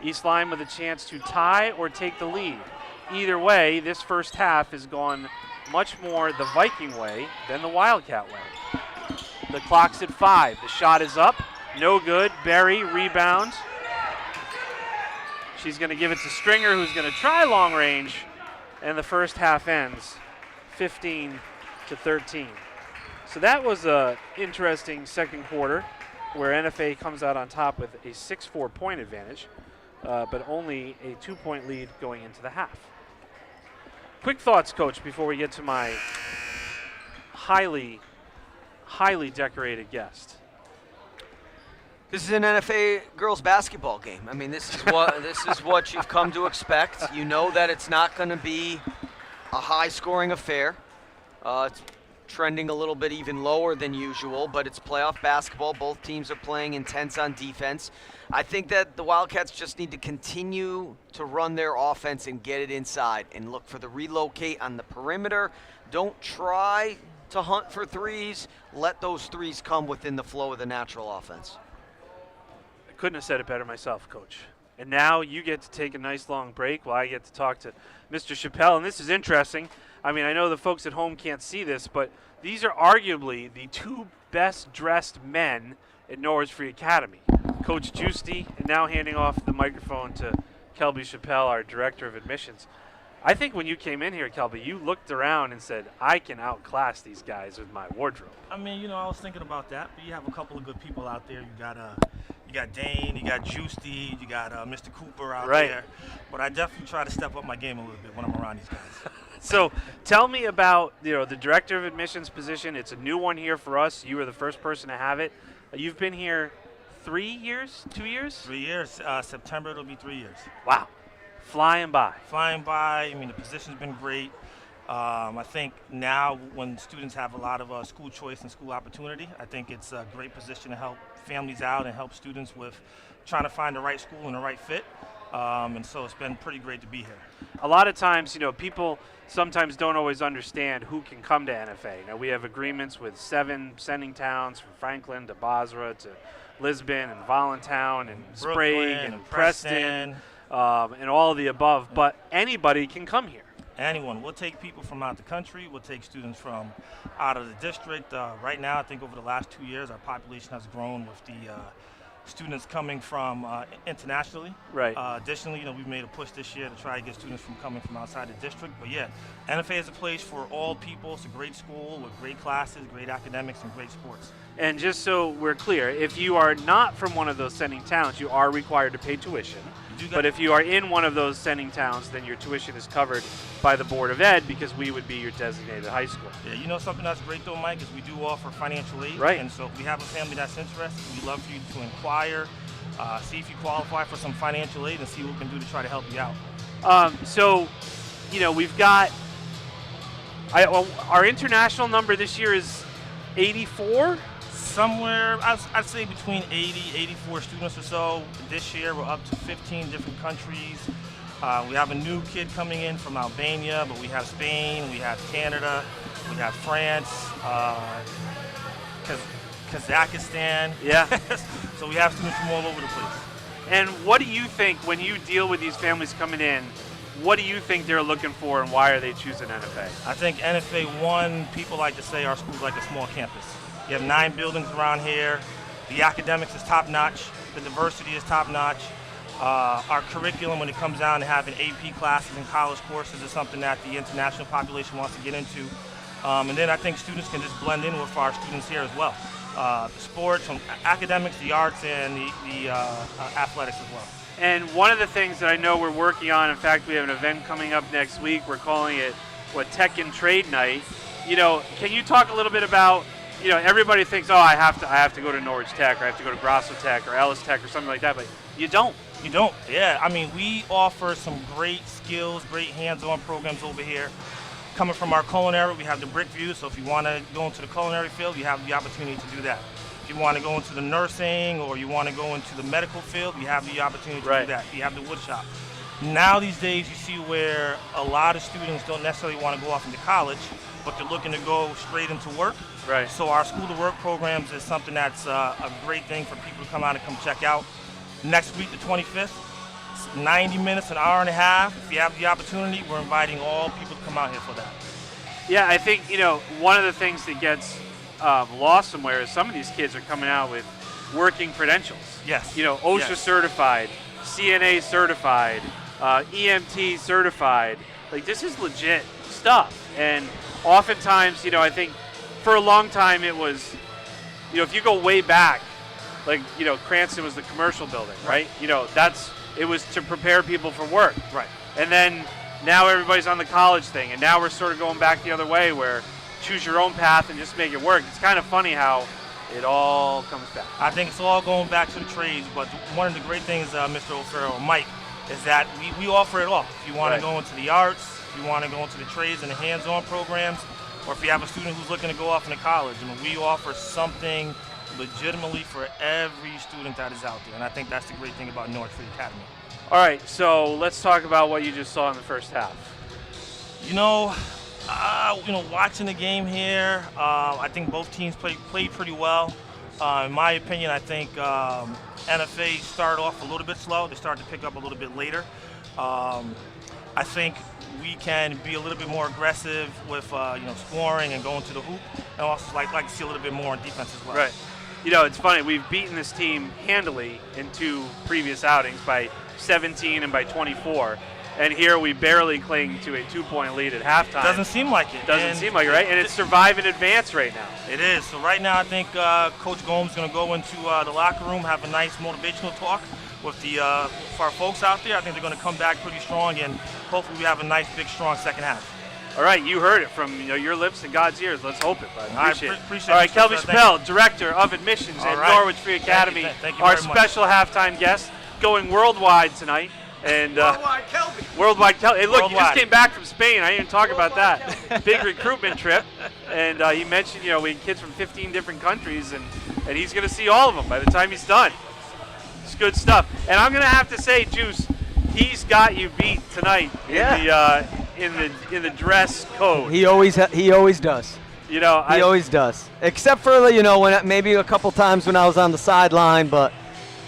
East Lyme with a chance to tie or take the lead. either way, this first half has gone much more the Viking way than the Wildcat way. The clock's at 5. The shot is up. No good. Berry rebounds. She's going to give it to Stringer, who's going to try long range. And the first half ends 15-13. So that was an interesting second quarter where NFA comes out on top with a 6-4 point advantage, but only a 2-point lead going into the half. Quick thoughts, Coach, before we get to my highly decorated guest. This is an NFA girls basketball game. I mean, this is what you've come to expect. You know that it's not going to be a high-scoring affair. It's trending a little bit even lower than usual, but it's playoff basketball. Both teams are playing intense on defense. I think that the Wildcats just need to continue to run their offense and get it inside and look for the relocate on the perimeter. Don't try to hunt for threes. Let those threes come within the flow of the natural offense. Couldn't have said it better myself, Coach. And now you get to take a nice long break while I get to talk to Mr. Chappelle. And this is interesting. I mean, I know the folks at home can't see this, but these are arguably the two best dressed men at Norwich Free Academy. Coach Giusti, and now handing off the microphone to Kelby Chappelle, our director of admissions. I think when you came in here, Kelby, you looked around and said, I can outclass these guys with my wardrobe. I mean, I was thinking about that, but you have a couple of good people out there. You got Dane, you got Giusti, you got Mr. Cooper out there. But I definitely try to step up my game a little bit when I'm around these guys. So tell me about the director of admissions position. It's a new one here for us. You were the first person to have it. You've been here 3 years, 2 years? 3 years. September, it'll be 3 years. Wow. Flying by. Flying by. I mean, the position's been great. I think now when students have a lot of school choice and school opportunity, I think it's a great position to help families out and help students with trying to find the right school and the right fit. And so it's been pretty great to be here. A lot of times, people sometimes don't always understand who can come to NFA. Now, we have agreements with 7 sending towns from Franklin to Basra to Lisbon and Voluntown and Sprague and Preston. And all of the above, but anybody can come here. Anyone. We'll take people from out the country. We'll take students from out of the district. Right now, I think over the last 2 years, our population has grown with the students coming from internationally. Right. Additionally, we've made a push this year to try to get students coming from outside the district. But yeah, NFA is a place for all people. It's a great school with great classes, great academics, and great sports. And just so we're clear, if you are not from one of those sending towns, you are required to pay tuition. But if you are in one of those sending towns, then your tuition is covered by the Board of Ed because we would be your designated high school. Yeah, something that's great though, Mike, is we do offer financial aid. Right. And so if we have a family that's interested, we'd love for you to inquire, see if you qualify for some financial aid and see what we can do to try to help you out. We've got our international number this year is 84. Somewhere, I'd say between 80, 84 students or so. This year, we're up to 15 different countries. We have a new kid coming in from Albania, but we have Spain, we have Canada, we have France, Kazakhstan. Yeah. So we have students from all over the place. And what do you think when you deal with these families coming in? What do you think they're looking for, and why are they choosing NFA? I think NFA, one, people like to say our school's like a small campus. You have 9 buildings around here. The academics is top-notch. The diversity is top-notch. Our curriculum, when it comes down to having AP classes and college courses, is something that the international population wants to get into. And then I think students can just blend in with our students here as well. The sports, from academics, the arts, and the athletics as well. And one of the things that I know we're working on, in fact, we have an event coming up next week. We're calling it, Tech and Trade Night. Can you talk a little bit about, everybody thinks, I have to go to Norwich Tech, or I have to go to Grosso Tech, or Ellis Tech, or something like that, but you don't. You don't, yeah. I mean, we offer some great skills, great hands-on programs over here. Coming from our culinary, we have the Brick View, so if you want to go into the culinary field, you have the opportunity to do that. If you want to go into the nursing or you want to go into the medical field, you have the opportunity to do that. You have the wood shop. Now these days you see where a lot of students don't necessarily want to go off into college, but they're looking to go straight into work. Right. So our School to Work programs is something that's a great thing for people to come out and come check out. Next week, the 25th, It's 90 minutes, an hour and a half. If you have the opportunity, we're inviting all people to come out here for that. Yeah, I think, one of the things that gets lost somewhere is some of these kids are coming out with working credentials. Yes. OSHA certified, CNA certified, EMT certified. Like, this is legit stuff. And oftentimes, I think for a long time it was, if you go way back, like, Cranston was the commercial building, right? It was to prepare people for work. Right. And then now everybody's on the college thing, and now we're sort of going back the other way where choose your own path and just make it work. It's kind of funny how it all comes back. I think it's all going back to the trades, but one of the great things, Mr. O'Farrell or Mike, is that we offer it all. If you want to go into the arts, if you want to go into the trades and the hands-on programs, or if you have a student who's looking to go off into college, we offer something legitimately for every student that is out there, and I think that's the great thing about Norwich Free Academy. All right, so let's talk about what you just saw in the first half. Watching the game here, I think both teams played pretty well. In my opinion, I think NFA started off a little bit slow. They started to pick up a little bit later. I think we can be a little bit more aggressive with scoring and going to the hoop, and also like to see a little bit more on defense as well. Right. It's funny. We've beaten this team handily in 2 previous outings by 17 and by 24. And here we barely cling to a 2-point lead at halftime. Doesn't seem like it. Doesn't seem like it, right? And it's survive and advance right now. It is. So right now I think Coach Gomes is going to go into the locker room, have a nice motivational talk with for our folks out there. I think they're going to come back pretty strong, and hopefully we have a nice, big, strong second half. All right, you heard it from your lips to God's ears. Let's hope it, bud. Appreciate it. All right, Kelby Kelby Chappelle, Director of Admissions at Norwich Free Academy, thank you our very much. special halftime guest, going worldwide tonight. And Worldwide Kelby. Worldwide Kelby. Hey, look, Worldwide. you just came back from Spain. I didn't even talk about that. Big recruitment trip. And he mentioned, we had kids from 15 different countries, and he's going to see all of them by the time he's done. It's good stuff. And I'm going to have to say, Juice, he's got you beat tonight in the dress code. He always does. He always does. Except for when maybe a couple times when I was on the sideline, but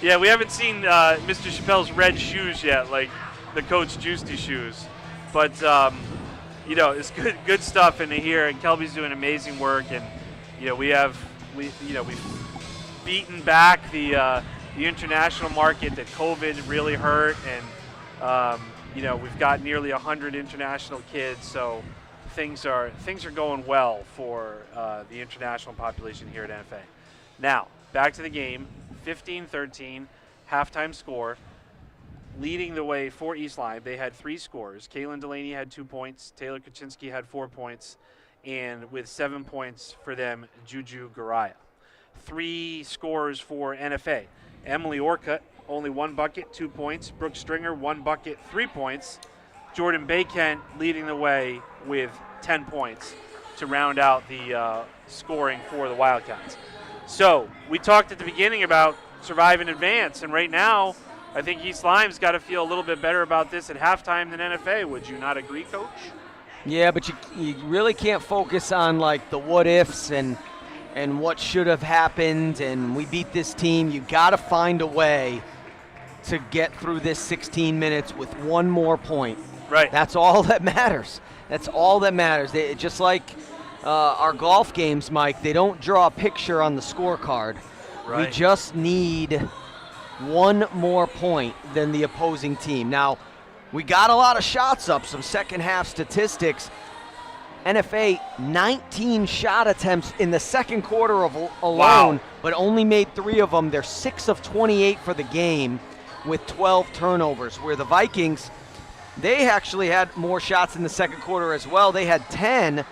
yeah, we haven't seen Mr. Chappelle's red shoes yet, like the Coach Juicy shoes. But it's good stuff in here, and Kelby's doing amazing work, and we've beaten back the international market that COVID really hurt, and we've got nearly 100 international kids, so things are going well for the international population here at NFA. Now, back to the game, 15-13, halftime score. Leading the way for East Lyme, they had 3 scores. Kaylin Delaney had 2 points, Taylor Kaczynski had 4 points, and with 7 points for them, Juju Garaya. 3 scores for NFA. Emily Orcutt, only 1 bucket, 2 points. Brooke Stringer, 1 bucket, 3 points. Jordan Bakent leading the way with 10 points to round out the scoring for the Wildcats. So we talked at the beginning about survive and advance, and right now I think East Lyme's got to feel a little bit better about this at halftime than NFA. Would you not agree, Coach? Yeah, but you really can't focus on like the what ifs and what should have happened, and we beat this team. You got to find a way to get through this 16 minutes with 1 more point. Right. That's all that matters. That's all that matters. Just like our golf games, Mike, they don't draw a picture on the scorecard. Right. We just need 1 more point than the opposing team. Now, we got a lot of shots up, some second half statistics. NFA, 19 shot attempts in the second quarter alone, but only made 3 of them. They're 6 of 28 for the game with 12 turnovers, where the Vikings, they actually had more shots in the second quarter as well. They had 10.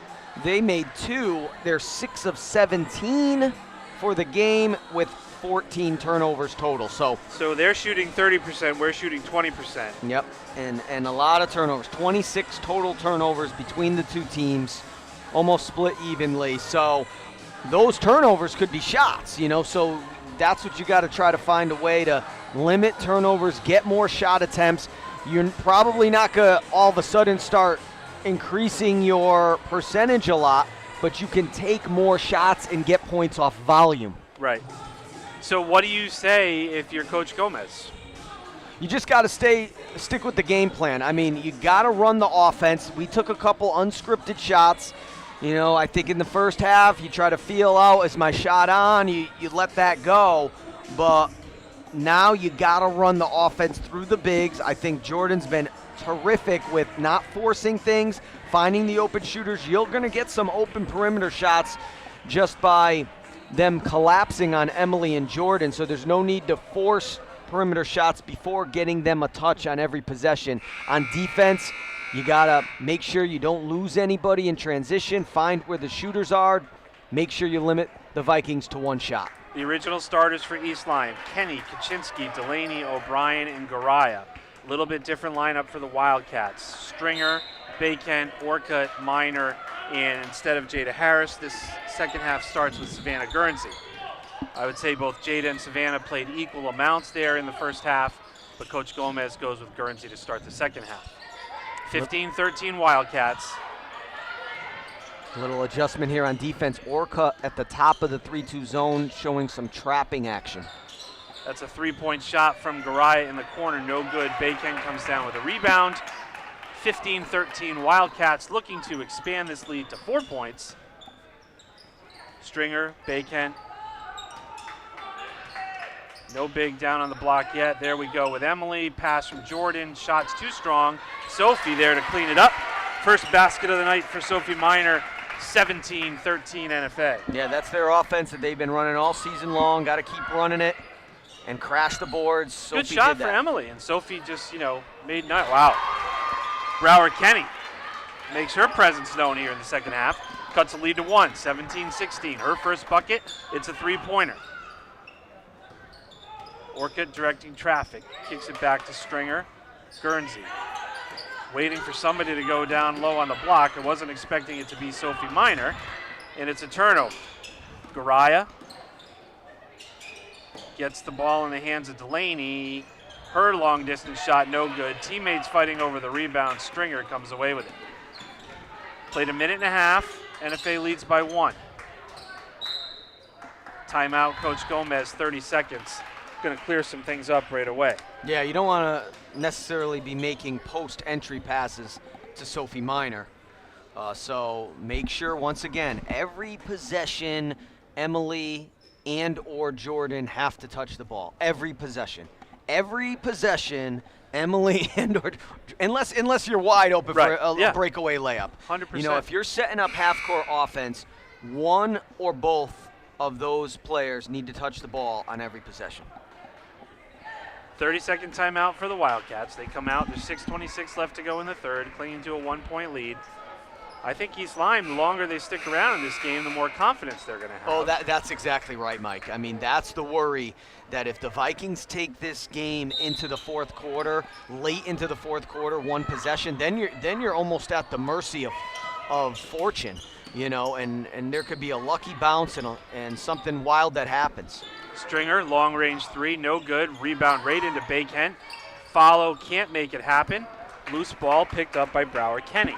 They made 2. They're 6 of 17 for the game with 14 turnovers total. So they're shooting 30%, we're shooting 20%. Yep, and a lot of turnovers. 26 total turnovers between the 2 teams, almost split evenly. So those turnovers could be shots, so that's what you got to try to find a way to limit turnovers, get more shot attempts. You're probably not going to all of a sudden start increasing your percentage a lot, but you can take more shots and get points off volume. Right. So what do you say if you're Coach Gomez? you just got to stick with the game plan. I mean, you got to run the offense. We took a couple unscripted shots. You know, I think in the first half, you try to feel out, is my shot on? You let that go. But now you got to run the offense through the bigs. I think Jordan's been terrific with not forcing things, finding the open shooters. You're going to get some open perimeter shots just by them collapsing on Emily and Jordan, so there's no need to force perimeter shots before getting them a touch on every possession. On defense, you got to make sure you don't lose anybody in transition, find where the shooters are, make sure you limit the Vikings to one shot. The original starters for East Lyme: Kenny, Kaczynski, Delaney, O'Brien, and Garaya. A little bit different lineup for the Wildcats: Stringer, Bacon, Orcutt, Minor, and instead of Jada Harris, this second half starts with Savannah Guernsey. I would say both Jada and Savannah played equal amounts there in the first half, but Coach Gomez goes with Guernsey to start the second half. 15-13 Wildcats. A little adjustment here on defense. Orcutt at the top of the 3-2 zone, showing some trapping action. That's a three-point shot from Garaya in the corner, no good. Bacon comes down with a rebound. 15-13 Wildcats, looking to expand this lead to 4 points. Stringer, Bacon. No big down on the block yet. There we go with Emily. Pass from Jordan. Shot's too strong. Sophie there to clean it up. First basket of the night for Sophie Minor. 17-13 NFA. Yeah, that's their offense that they've been running all season long. Got to keep running it and crash the boards. Sophie good shot did for that. Emily, and Sophie just, made night. Wow. Brower Kenny makes her presence known here in the second half. Cuts the lead to 1, 17-16. Her first bucket, it's a three-pointer. Orcutt directing traffic, kicks it back to Stringer. Guernsey waiting for somebody to go down low on the block. I wasn't expecting it to be Sophie Minor, and it's a turnover. Garaya gets the ball in the hands of Delaney. Her long distance shot, no good. Teammates fighting over the rebound. Stringer comes away with it. Played a minute and a half. NFA leads by 1. Timeout, Coach Gomez, 30 seconds. Going to clear some things up right away. Yeah, you don't want to necessarily be making post-entry passes to Sophie Minor. So make sure, once again, every possession, Emily and or Jordan have to touch the ball. Every possession. Every possession, Emily and or unless you're wide open for a breakaway layup. 100%. You know, if you're setting up half-court offense, one or both of those players need to touch the ball on every possession. 30-second timeout for the Wildcats. They come out. There's 6:26 left to go in the third, clinging to a 1-point lead. I think East Lyme, the longer they stick around in this game, the more confidence they're going to have. Oh, that's exactly right, Mike. I mean, that's the worry, that if the Vikings take this game into the fourth quarter, late into the fourth quarter, one possession, then you're almost at the mercy of fortune, and there could be a lucky bounce and something wild that happens. Stringer, long range three, no good. Rebound right into Bacon. Follow, can't make it happen. Loose ball picked up by Brower Kenny.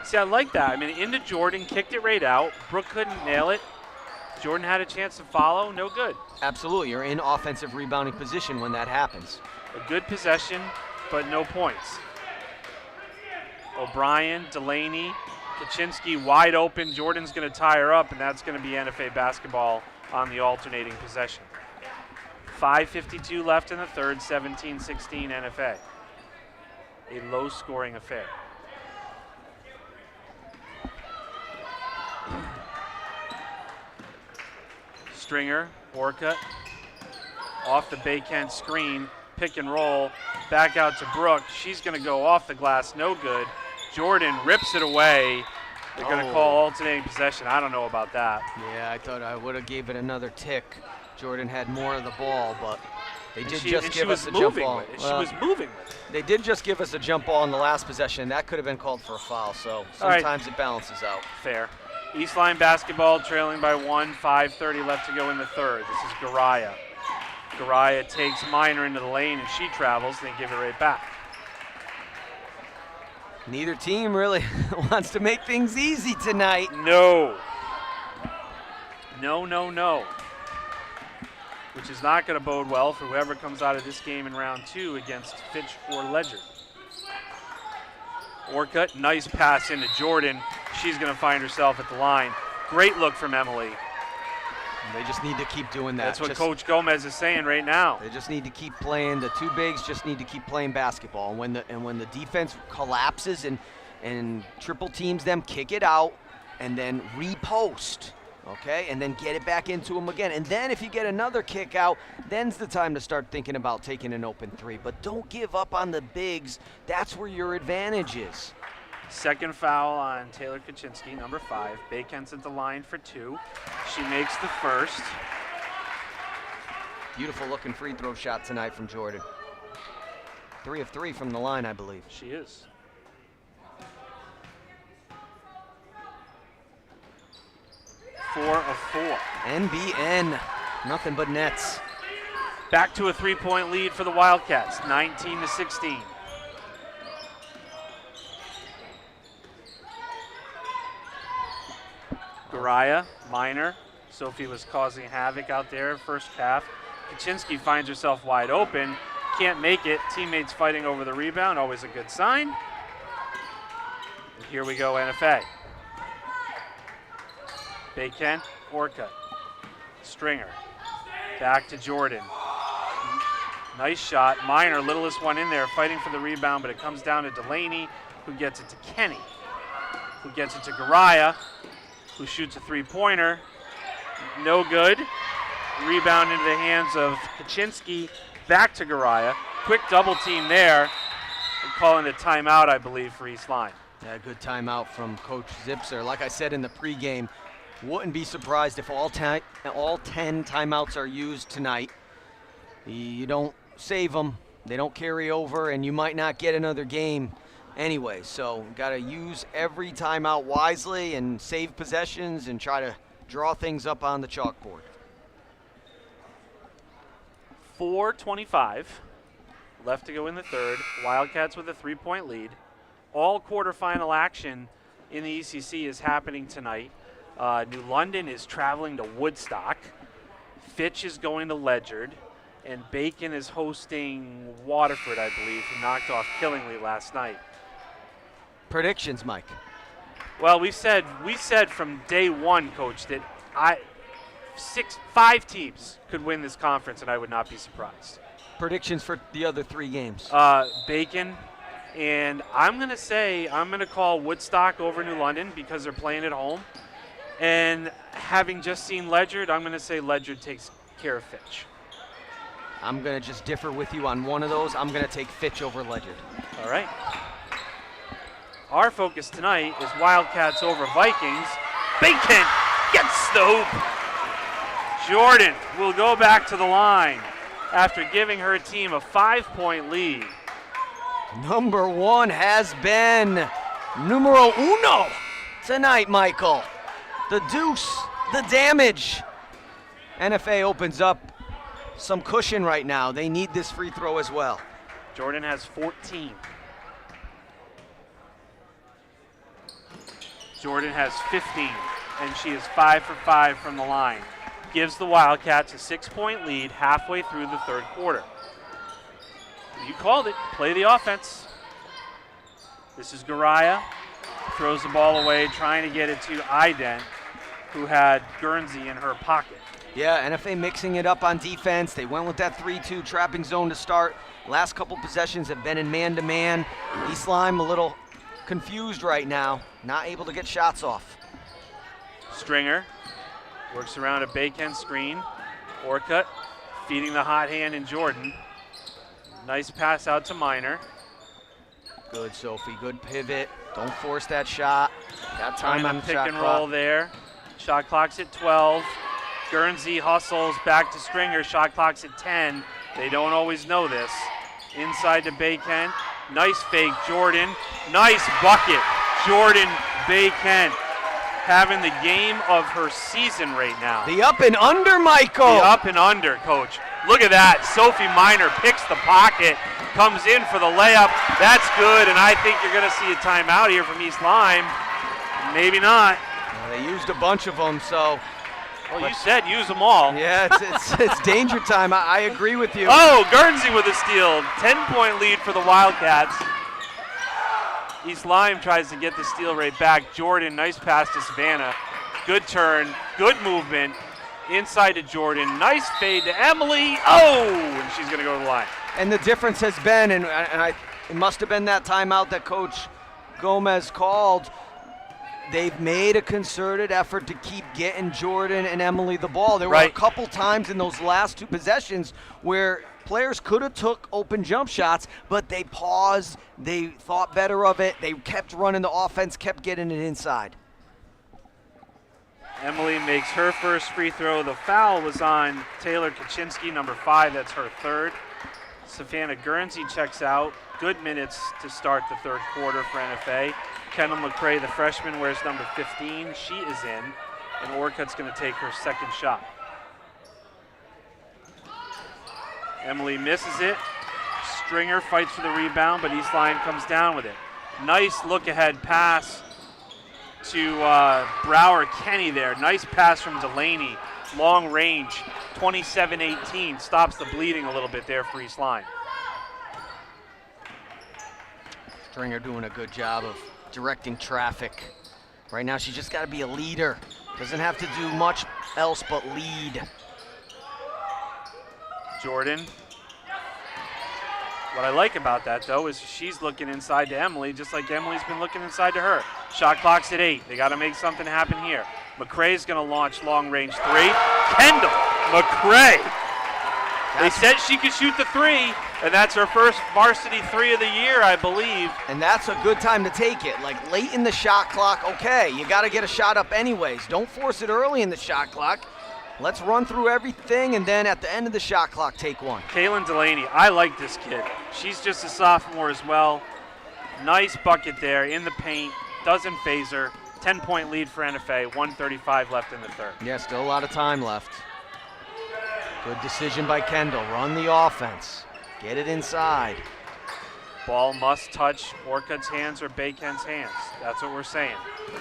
See, I like that. I mean, into Jordan, kicked it right out. Brooke couldn't nail it. Jordan had a chance to follow, no good. Absolutely, you're in offensive rebounding position when that happens. A good possession, but no points. O'Brien, Delaney, Kaczynski wide open. Jordan's going to tie her up, and that's going to be NFA basketball on the alternating possession. 5:52 left in the third, 17-16 NFA. A low-scoring affair. Stringer, Orcutt, off the Bacon screen, pick and roll, back out to Brooke. She's going to go off the glass, no good. Jordan rips it away. They're going to call alternating possession. I don't know about that. Yeah, I thought I would have gave it another tick. Jordan had more of the ball, but they did just give us a jump ball. She was moving with it. They did just give us a jump ball in the last possession. That could have been called for a foul, so sometimes it balances out. Fair. East Lyme basketball trailing by 1, 5:30 left to go in the third. This is Garaya. Garaya takes Minor into the lane, and she travels. They give it right back. Neither team really wants to make things easy tonight. No. No, no, no. which is not going to bode well for whoever comes out of this game in round 2 against Fitch or Ledger. Orcutt, nice pass into Jordan. She's going to find herself at the line. Great look from Emily. They just need to keep doing that. That's what Coach Gomez is saying right now. They just need to keep playing. The two bigs just need to keep playing basketball. And when the defense collapses and triple teams them, kick it out, and then repost, okay? And then get it back into them again. And then if you get another kick out, then's the time to start thinking about taking an open three. But don't give up on the bigs. That's where your advantage is. Second foul on Taylor Kaczynski, number 5. Bacon's at the line for 2. She makes the first. Beautiful looking free throw shot tonight from Jordan. 3 of 3 from the line, I believe. She is. Four of 4. NBN, nothing but nets. Back to a 3-point lead for the Wildcats, 19-16. Garaya, Minor. Sophie was causing havoc out there first half. Kaczynski finds herself wide open. Can't make it. Teammates fighting over the rebound, always a good sign. And here we go, NFA. Bacon, Orcutt. Stringer. Back to Jordan. Nice shot. Minor, littlest one in there, fighting for the rebound, but it comes down to Delaney, who gets it to Kenny, who gets it to Garaya, who shoots a 3-pointer. No good. Rebound into the hands of Kaczynski. Back to Garaya. Quick double team there. They're calling a timeout, I believe, for East Lyme. Yeah, good timeout from Coach Zipser. Like I said in the pregame, wouldn't be surprised if all 10 timeouts are used tonight. You don't save them, they don't carry over, and you might not get another game anyway. So got to use every timeout wisely and save possessions and try to draw things up on the chalkboard. 4:25 left to go in the third. Wildcats with a 3-point lead. All quarterfinal action in the ECC is happening tonight. New London is traveling to Woodstock. Fitch is going to Ledyard. And Bacon is hosting Waterford, I believe, who knocked off Killingly last night. Predictions, Mike. Well, we said from day one, Coach, that 5 teams could win this conference, and I would not be surprised. Predictions for the other 3 games. Bacon, and I'm going to call Woodstock over New London because they're playing at home. And having just seen Ledyard, I'm going to say Ledyard takes care of Fitch. I'm going to just differ with you on one of those. I'm going to take Fitch over Ledyard. All right. Our focus tonight is Wildcats over Vikings. Bacon gets the hoop. Jordan will go back to the line after giving her team a 5-point lead. Number 1 has been numero uno tonight, Michael. The deuce, the damage. NFA opens up some cushion right now. They need this free throw as well. Jordan has 14. Jordan has 15, and she is 5 for 5 from the line. Gives the Wildcats a 6-point lead halfway through the third quarter. You called it. Play the offense. This is Garaya. Throws the ball away, trying to get it to Ident, who had Guernsey in her pocket. Yeah, NFA mixing it up on defense. They went with that 3-2 trapping zone to start. Last couple possessions have been in man-to-man. East Lyme a little confused right now, not able to get shots off. Stringer works around a Bacon screen. Orcutt feeding the hot hand in Jordan. Nice pass out to Minor. Good, Sophie. Good pivot. Don't force that shot. Got time on the pick shot and clock. roll there. Shot clock's at 12. Guernsey hustles back to Stringer. Shot clock's at 10. They don't always know this. Inside to Bacon. Nice fake, Jordan. Nice bucket. Jordan Bacon having the game of her season right now. The up and under, Michael. The up and under, Coach. Look at that. Sophie Minor picks the pocket, comes in for the layup. That's good, and I think you're going to see a timeout here from East Lyme. Maybe not. Well, they used a bunch of them, so Well, you said use them all. Yeah, it's danger time. I agree with you. Oh, Guernsey with a steal. 10-point lead for the Wildcats. East Lyme tries to get the steal right back. Jordan, nice pass to Savannah. Good turn, good movement. Inside to Jordan, nice fade to Emily. Oh, and she's going to go to the line. And the difference has been, it must have been that timeout that Coach Gomez called. They've made a concerted effort to keep getting Jordan and Emily the ball. There were a couple times in those last two possessions where players could have took open jump shots, but they paused, they thought better of it, they kept running the offense, kept getting it inside. Emily makes her first free throw. The foul was on Taylor Kaczynski, number 5. That's her third. Savannah Guernsey checks out. Good minutes to start the third quarter for NFA. Kendall McCrae, the freshman, wears number 15. She is in, and Orcutt's going to take her second shot. Emily misses it. Stringer fights for the rebound, but East Lyme comes down with it. Nice look-ahead pass to Brower Kenny there. Nice pass from Delaney. Long range, 27-18. Stops the bleeding a little bit there for East Lyme. Stringer doing a good job of directing traffic. Right now she's just got to be a leader. Doesn't have to do much else but lead. Jordan. What I like about that, though, is she's looking inside to Emily, just like Emily's been looking inside to her. Shot clock's at 8. They got to make something happen here. McCrae's going to launch long-range 3. Kendall McCrae. They said she could shoot the 3, and that's her first varsity 3 of the year, I believe. And that's a good time to take it. Like late in the shot clock, okay, you got to get a shot up anyways. Don't force it early in the shot clock. Let's run through everything, and then at the end of the shot clock, take one. Kaylin Delaney, I like this kid. She's just a sophomore as well. Nice bucket there in the paint. Doesn't phase her. 10-point lead for NFA. 1:35 left in the third. Yeah, still a lot of time left. Good decision by Kendall. Run the offense. Get it inside. Ball must touch Orcutt's hands or Bayken's hands. That's what we're saying.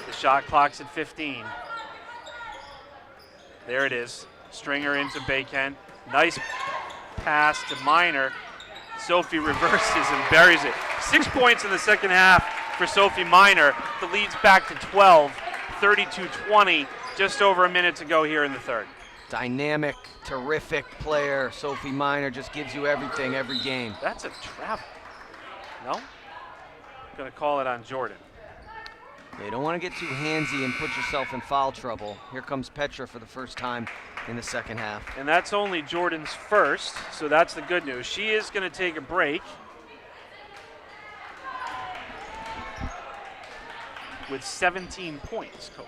The shot clock's at 15. There it is. Stringer into Bayken. Nice pass to Minor. Sophie reverses and buries it. 6 points in the second half for Sophie Minor. The lead's back to 12, 32-20, just over a minute to go here in the third. Dynamic, terrific player. Sophie Minor just gives you everything every game. That's a travel. No? Gonna call it on Jordan. You don't want to get too handsy and put yourself in foul trouble. Here comes Petra for the first time in the second half. And that's only Jordan's first, so that's the good news. She is going to take a break with 17 points, Coach.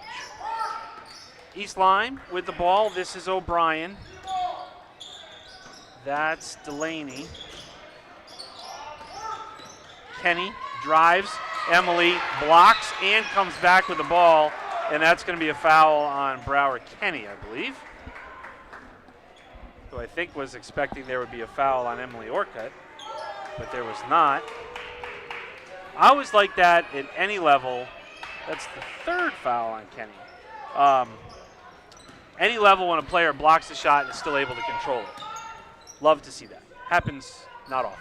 East Lyme with the ball. This is O'Brien. That's Delaney. Kenny drives. Emily blocks and comes back with the ball, and that's going to be a foul on Brower Kenny, I believe. Who I think was expecting there would be a foul on Emily Orcutt, but there was not. I always like that at any level. That's the third foul on Kenny. Any level when a player blocks the shot and is still able to control it. Love to see that. Happens not often.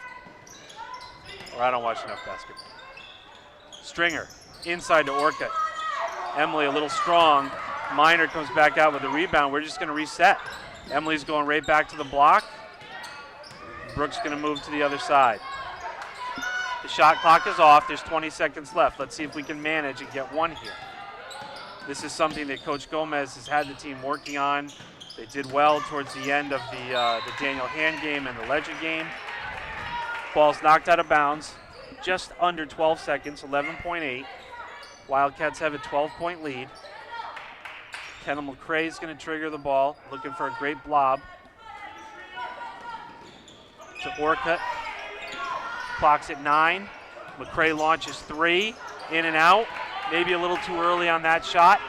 Or I don't watch enough basketball. Stringer inside to Orcutt. Emily a little strong. Minor comes back out with the rebound. We're just going to reset. Emily's going right back to the block. Brooks going to move to the other side. The shot clock is off. There's 20 seconds left. Let's see if we can manage and get one here. This is something that Coach Gomez has had the team working on. They did well towards the end of the Daniel Hand game and the Ledger game. Ball's knocked out of bounds. Just under 12 seconds, 11.8. Wildcats have a 12-point lead. Kendall McCrae is going to trigger the ball, looking for a great blob. To Orcutt. Clock's at 9. McCrae launches 3, in and out. Maybe a little too early on that shot.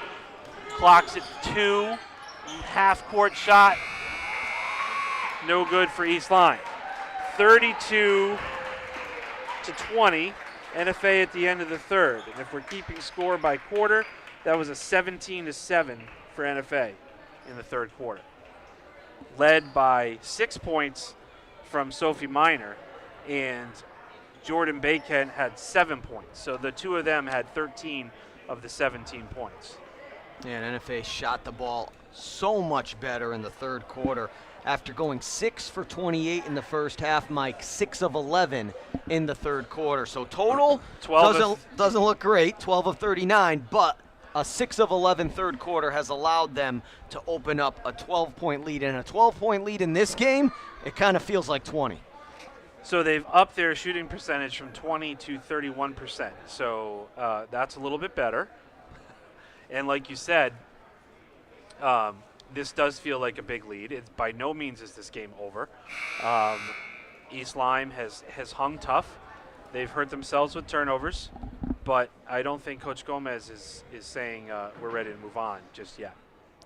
Clock's at 2. Half-court shot. No good for East Lyme. 32-20. NFA at the end of the third. And if we're keeping score by quarter, that was a 17-7 for NFA. in the third quarter, led by 6 points from Sophie Minor, and Jordan Bacon had 7 points. So the two of them had 13 of the 17 points. Yeah, and NFA shot the ball so much better in the third quarter. After going 6 for 28 in the first half, Mike, 6 of 11 in the third quarter. So total 12 doesn't look great, 12 of 39, but a 6 of 11 third quarter has allowed them to open up a 12-point lead. And a 12-point lead in this game, it kind of feels like 20. So they've upped their shooting percentage from 20 to 31%. So that's a little bit better. And like you said, this does feel like a big lead. It's by no means is this game over. East Lyme has hung tough. They've hurt themselves with turnovers, but I don't think Coach Gomez is saying we're ready to move on just yet.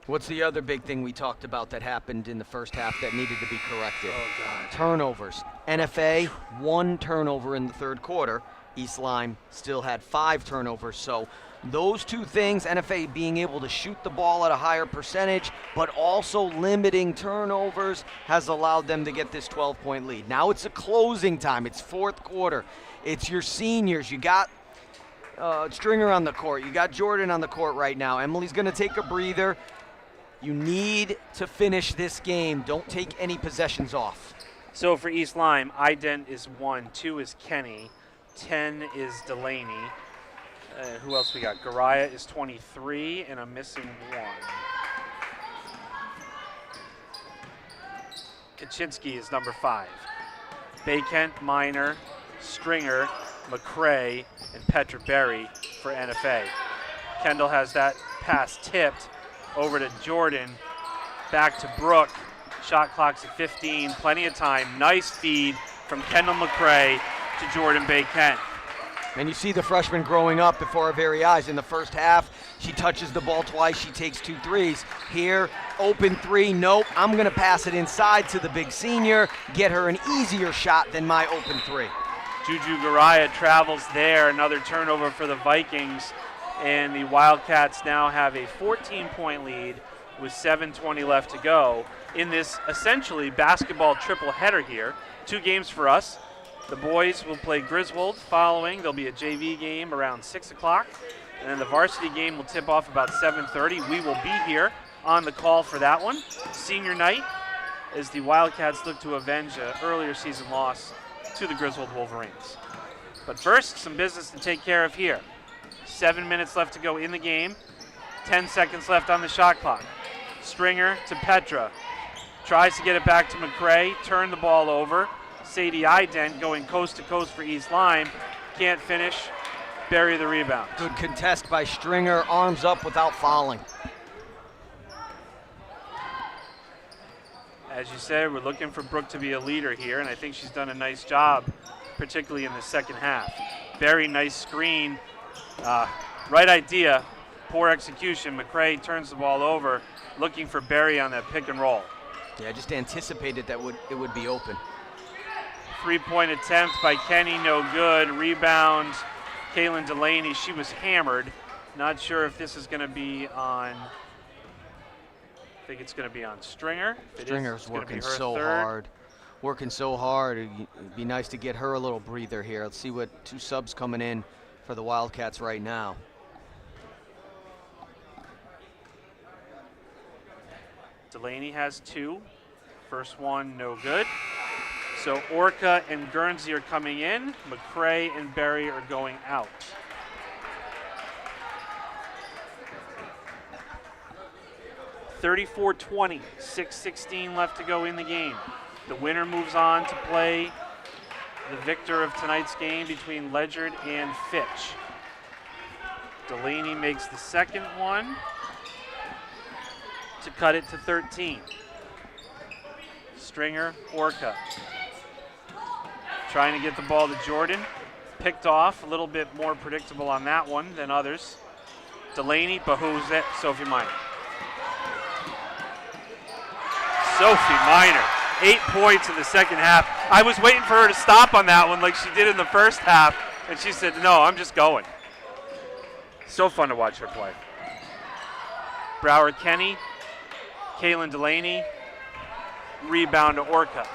What's the other big thing we talked about that happened in the first half that needed to be corrected? Oh, God. Turnovers. NFA, 1 turnover in the third quarter. East Lyme still had 5 turnovers. So those two things, NFA being able to shoot the ball at a higher percentage, but also limiting turnovers, has allowed them to get this 12-point lead. Now it's a closing time. It's fourth quarter. It's your seniors. You got Stringer on the court. You got Jordan on the court right now. Emily's going to take a breather. You need to finish this game. Don't take any possessions off. So for East Lyme, Ident is 1, 2 is Kenny, 10 is Delaney. Who else we got? Garaya is 23, and I'm missing 1. Kaczynski is number 5. Bacon, Minor, Stringer, McCrae, and Petra Berry for NFA. Kendall has that pass tipped over to Jordan, back to Brooke. Shot clock's at 15, plenty of time. Nice feed from Kendall McCrae to Jordan Bacon. And you see the freshman growing up before our very eyes. In the first half, she touches the ball twice. She takes 2 threes. Here, open 3. Nope, I'm going to pass it inside to the big senior, get her an easier shot than my open 3. Juju Garaya travels there. Another turnover for the Vikings. And the Wildcats now have a 14-point lead with 7:20 left to go in this essentially basketball triple header here. 2 games for us. The boys will play Griswold following. There'll be a JV game around 6 o'clock. And then the varsity game will tip off about 7:30. We will be here on the call for that one. Senior night as the Wildcats look to avenge an earlier season loss to the Griswold Wolverines. But first, some business to take care of here. 7 minutes left to go in the game. 10 seconds left on the shot clock. Stringer to Petra. Tries to get it back to McCrae. Turn the ball over. Sadie Ident going coast to coast for East Lyme. Can't finish. Bury the rebound. Good contest by Stringer. Arms up without fouling. As you said, we're looking for Brooke to be a leader here, and I think she's done a nice job, particularly in the second half. Very nice screen. Right idea, poor execution. McCrae turns the ball over, looking for Barry on that pick and roll. Yeah, I just anticipated that it would be open. 3-point attempt by Kenny, no good. Rebound, Kaylin Delaney. She was hammered. Not sure if this is going to be on. I think it's going to be on Stringer. Stringer's working so hard. Working so hard. It'd be nice to get her a little breather here. Let's see what 2 subs coming in for the Wildcats right now. Delaney has 2. First one, no good. So Orca and Guernsey are coming in. McCrae and Berry are going out. (34-20), 6:16 left to go in the game. The winner moves on to play the victor of tonight's game between Ledyard and Fitch. Delaney makes the second one to cut it to 13. Stringer, Orca. Trying to get the ball to Jordan. Picked off, a little bit more predictable on that one than others. Delaney, Bahuzet, Sophie Minor. Sophie Minor, 8 points in the second half. I was waiting for her to stop on that one like she did in the first half, and she said, no, I'm just going. So fun to watch her play. Broward Kenny. Kaylin Delaney. Rebound to Orcutt.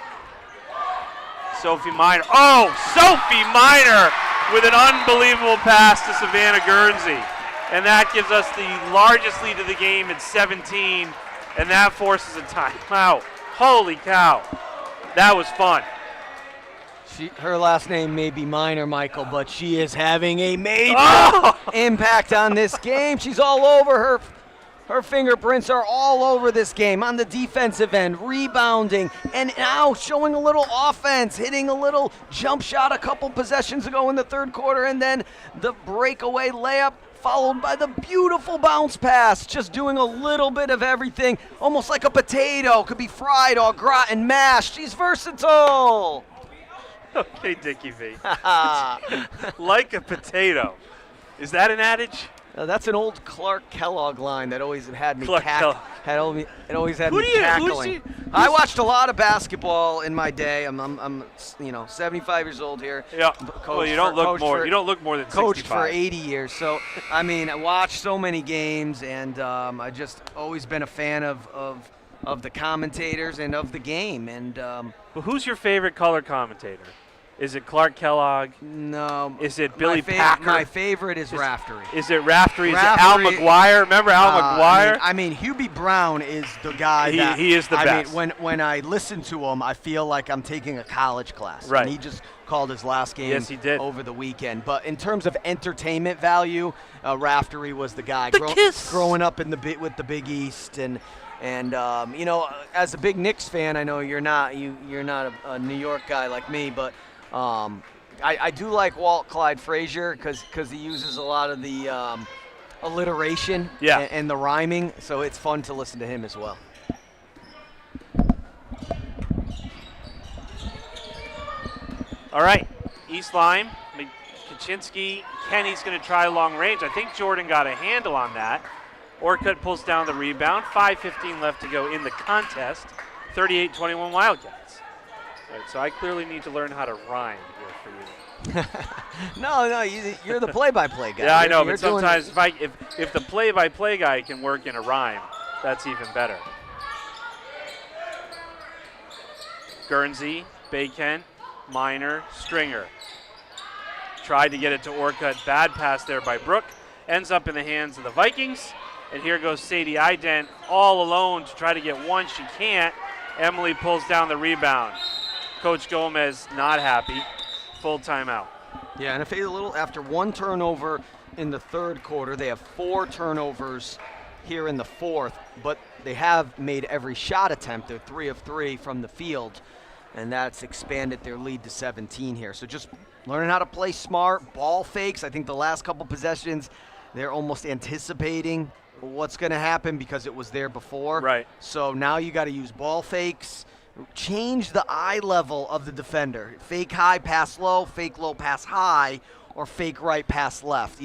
Sophie Miner. Oh, Sophie Miner with an unbelievable pass to Savannah Guernsey. And that gives us the largest lead of the game at 17, and that forces a timeout. Holy cow. That was fun. Her last name may be Minor, Michael, but she is having a major impact on this game. She's all over her. Her fingerprints are all over this game on the defensive end, rebounding, and now showing a little offense, hitting a little jump shot a couple possessions ago in the third quarter, and then the breakaway layup followed by the beautiful bounce pass, just doing a little bit of everything, almost like a potato, could be fried or gratin, mashed. She's versatile. Okay, Dickie V. Like a potato. Is that an adage? That's an old Clark Kellogg line that always had me Clark Kellogg. It always had me cackling. I watched a lot to basketball in my day. I'm 75 years old here. Yeah. Well, you don't look more than 65. Coached for 80 years. So, I mean, I watched so many games, and I just always been a fan of the commentators and of the game. And well, who's your favorite color commentator? Is it Clark Kellogg? No. Is it Billy Packer? My favorite is Raftery. Is it Raftery? Is it Al McGuire? Remember Al McGuire? I mean, Hubie Brown is the guy he is the best. I mean, when I listen to him, I feel like I'm taking a college class. Right. And he just called his last game yes, he did. over the weekend. But in terms of entertainment value, Raftery was the guy. Growing up with the Big East and as a big Knicks fan, I know you're not a New York guy like me, but I do like Walt Clyde Frazier because he uses a lot of the alliteration and the rhyming, so it's fun to listen to him as well. All right, East Lyme, Kaczynski, Kenny's going to try long range. I think Jordan got a handle on that. Orcutt pulls down the rebound. 5:15 left to go in the contest. 38-21 Wildcats. All right, so I clearly need to learn how to rhyme here for you. No, you're the play-by-play guy. Yeah, I know, but sometimes if the play-by-play guy can work in a rhyme, that's even better. Guernsey, Bacon, Miner, Stringer. Tried to get it to Orcutt. Bad pass there by Brooke. Ends up in the hands of the Vikings. And here goes Sadie Ident all alone to try to get one. She can't. Emily pulls down the rebound. Coach Gomez not happy. Full timeout. Yeah, and a little after one turnover in the third quarter, they have 4 turnovers here in the fourth, but they have made every shot attempt. They're 3 of 3 from the field, and that's expanded their lead to 17 here. So just learning how to play smart, ball fakes. I think the last couple possessions, they're almost anticipating what's going to happen because it was there before. Right. So now you got to use ball fakes, change the eye level of the defender. Fake high, pass low, fake low, pass high, or fake right, pass left.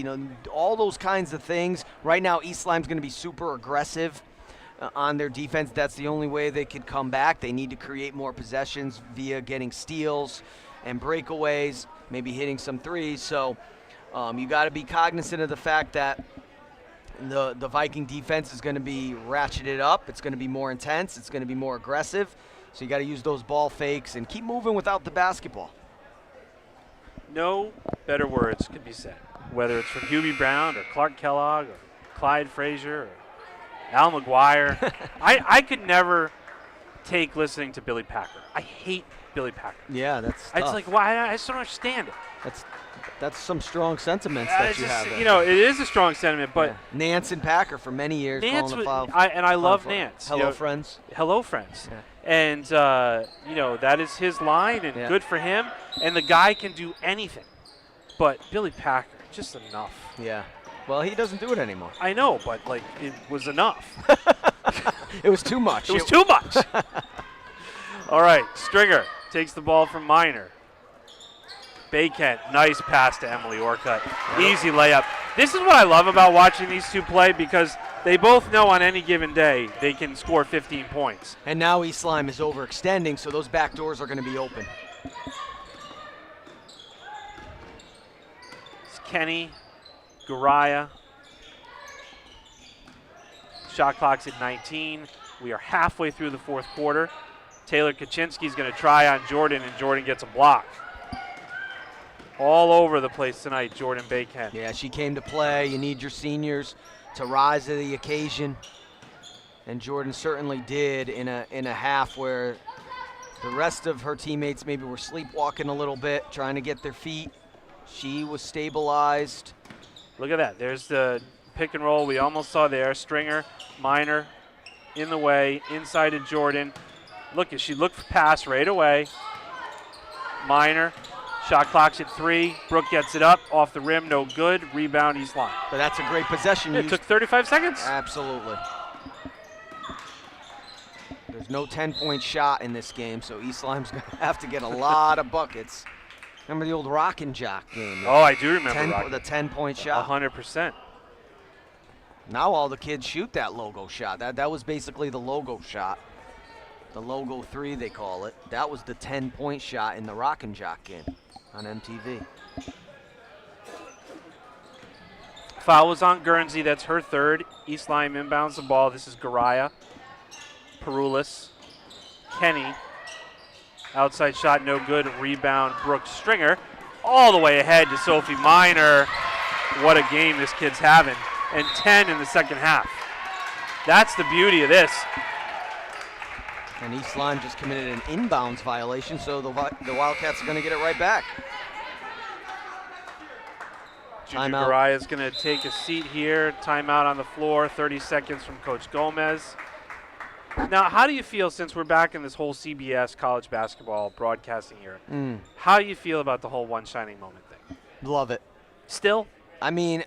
All those kinds of things. Right now, East Lyme's going to be super aggressive on their defense. That's the only way they could come back. They need to create more possessions via getting steals and breakaways, maybe hitting some threes. So you got to be cognizant of the fact that the Viking defense is going to be ratcheted up. It's going to be more intense. It's going to be more aggressive. So you got to use those ball fakes and keep moving without the basketball. No better words could be said, whether it's from Hubie Brown or Clark Kellogg or Clyde Frazier or Al McGuire. I could never take listening to Billy Packer. I hate Billy Packer. Yeah, that's tough. It's like, why? I just don't understand it. That's some strong sentiments that you have. It is a strong sentiment, but Nance and Packer for many years. Nance, I love Nance. Hello, friends. Hello, friends. Yeah. And that is his line, and good for him. And the guy can do anything, but Billy Packer, just enough. Yeah. Well, he doesn't do it anymore. I know, but it was enough. It was too much. It was too much. All right, Stringer takes the ball from Miner. Bacon, nice pass to Emily Orcutt. Easy layup. This is what I love about watching these two play because they both know on any given day they can score 15 points. And now East Lyme is overextending, so those back doors are going to be open. It's Kenny, Guraya. Shot clock's at 19. We are halfway through the fourth quarter. Taylor Kaczynski's going to try on Jordan, and Jordan gets a block. All over the place tonight, Jordan Bacon. Yeah, she came to play. You need your seniors to rise to the occasion. And Jordan certainly did in a half where the rest of her teammates maybe were sleepwalking a little bit, trying to get their feet. She was stabilized. Look at that. There's the pick and roll we almost saw there. Stringer, Minor in the way, inside to Jordan. Look, she looked for pass right away. Minor, shot clock's at 3. Brooke gets it up, off the rim, no good. Rebound, East Lyme. But that's a great possession. It took 35 seconds. Absolutely. There's no 10-point shot in this game, so East Lyme's going to have to get a lot of buckets. Remember the old Rock and Jock game? Oh, I do remember the 10-point shot. 100%. Now all the kids shoot that logo shot. That was basically the logo shot. The logo 3, they call it. That was the 10-point shot in the Rock and Jock game on MTV. Foul was on Guernsey. That's her third. East Lyme inbounds the ball. This is Garaya. Perulis. Kenny. Outside shot, no good. Rebound, Brooke Stringer. All the way ahead to Sophie Minor. What a game this kid's having. And 10 in the second half. That's the beauty of this. And East Lyme just committed an inbounds violation, so the Wildcats are going to get it right back. Timeout. Garaya is going to take a seat here. Timeout on the floor. 30 seconds from Coach Gomez. Now, how do you feel, since we're back in this whole CBS college basketball broadcasting era, how do you feel about the whole one shining moment thing? Love it. Still? I mean,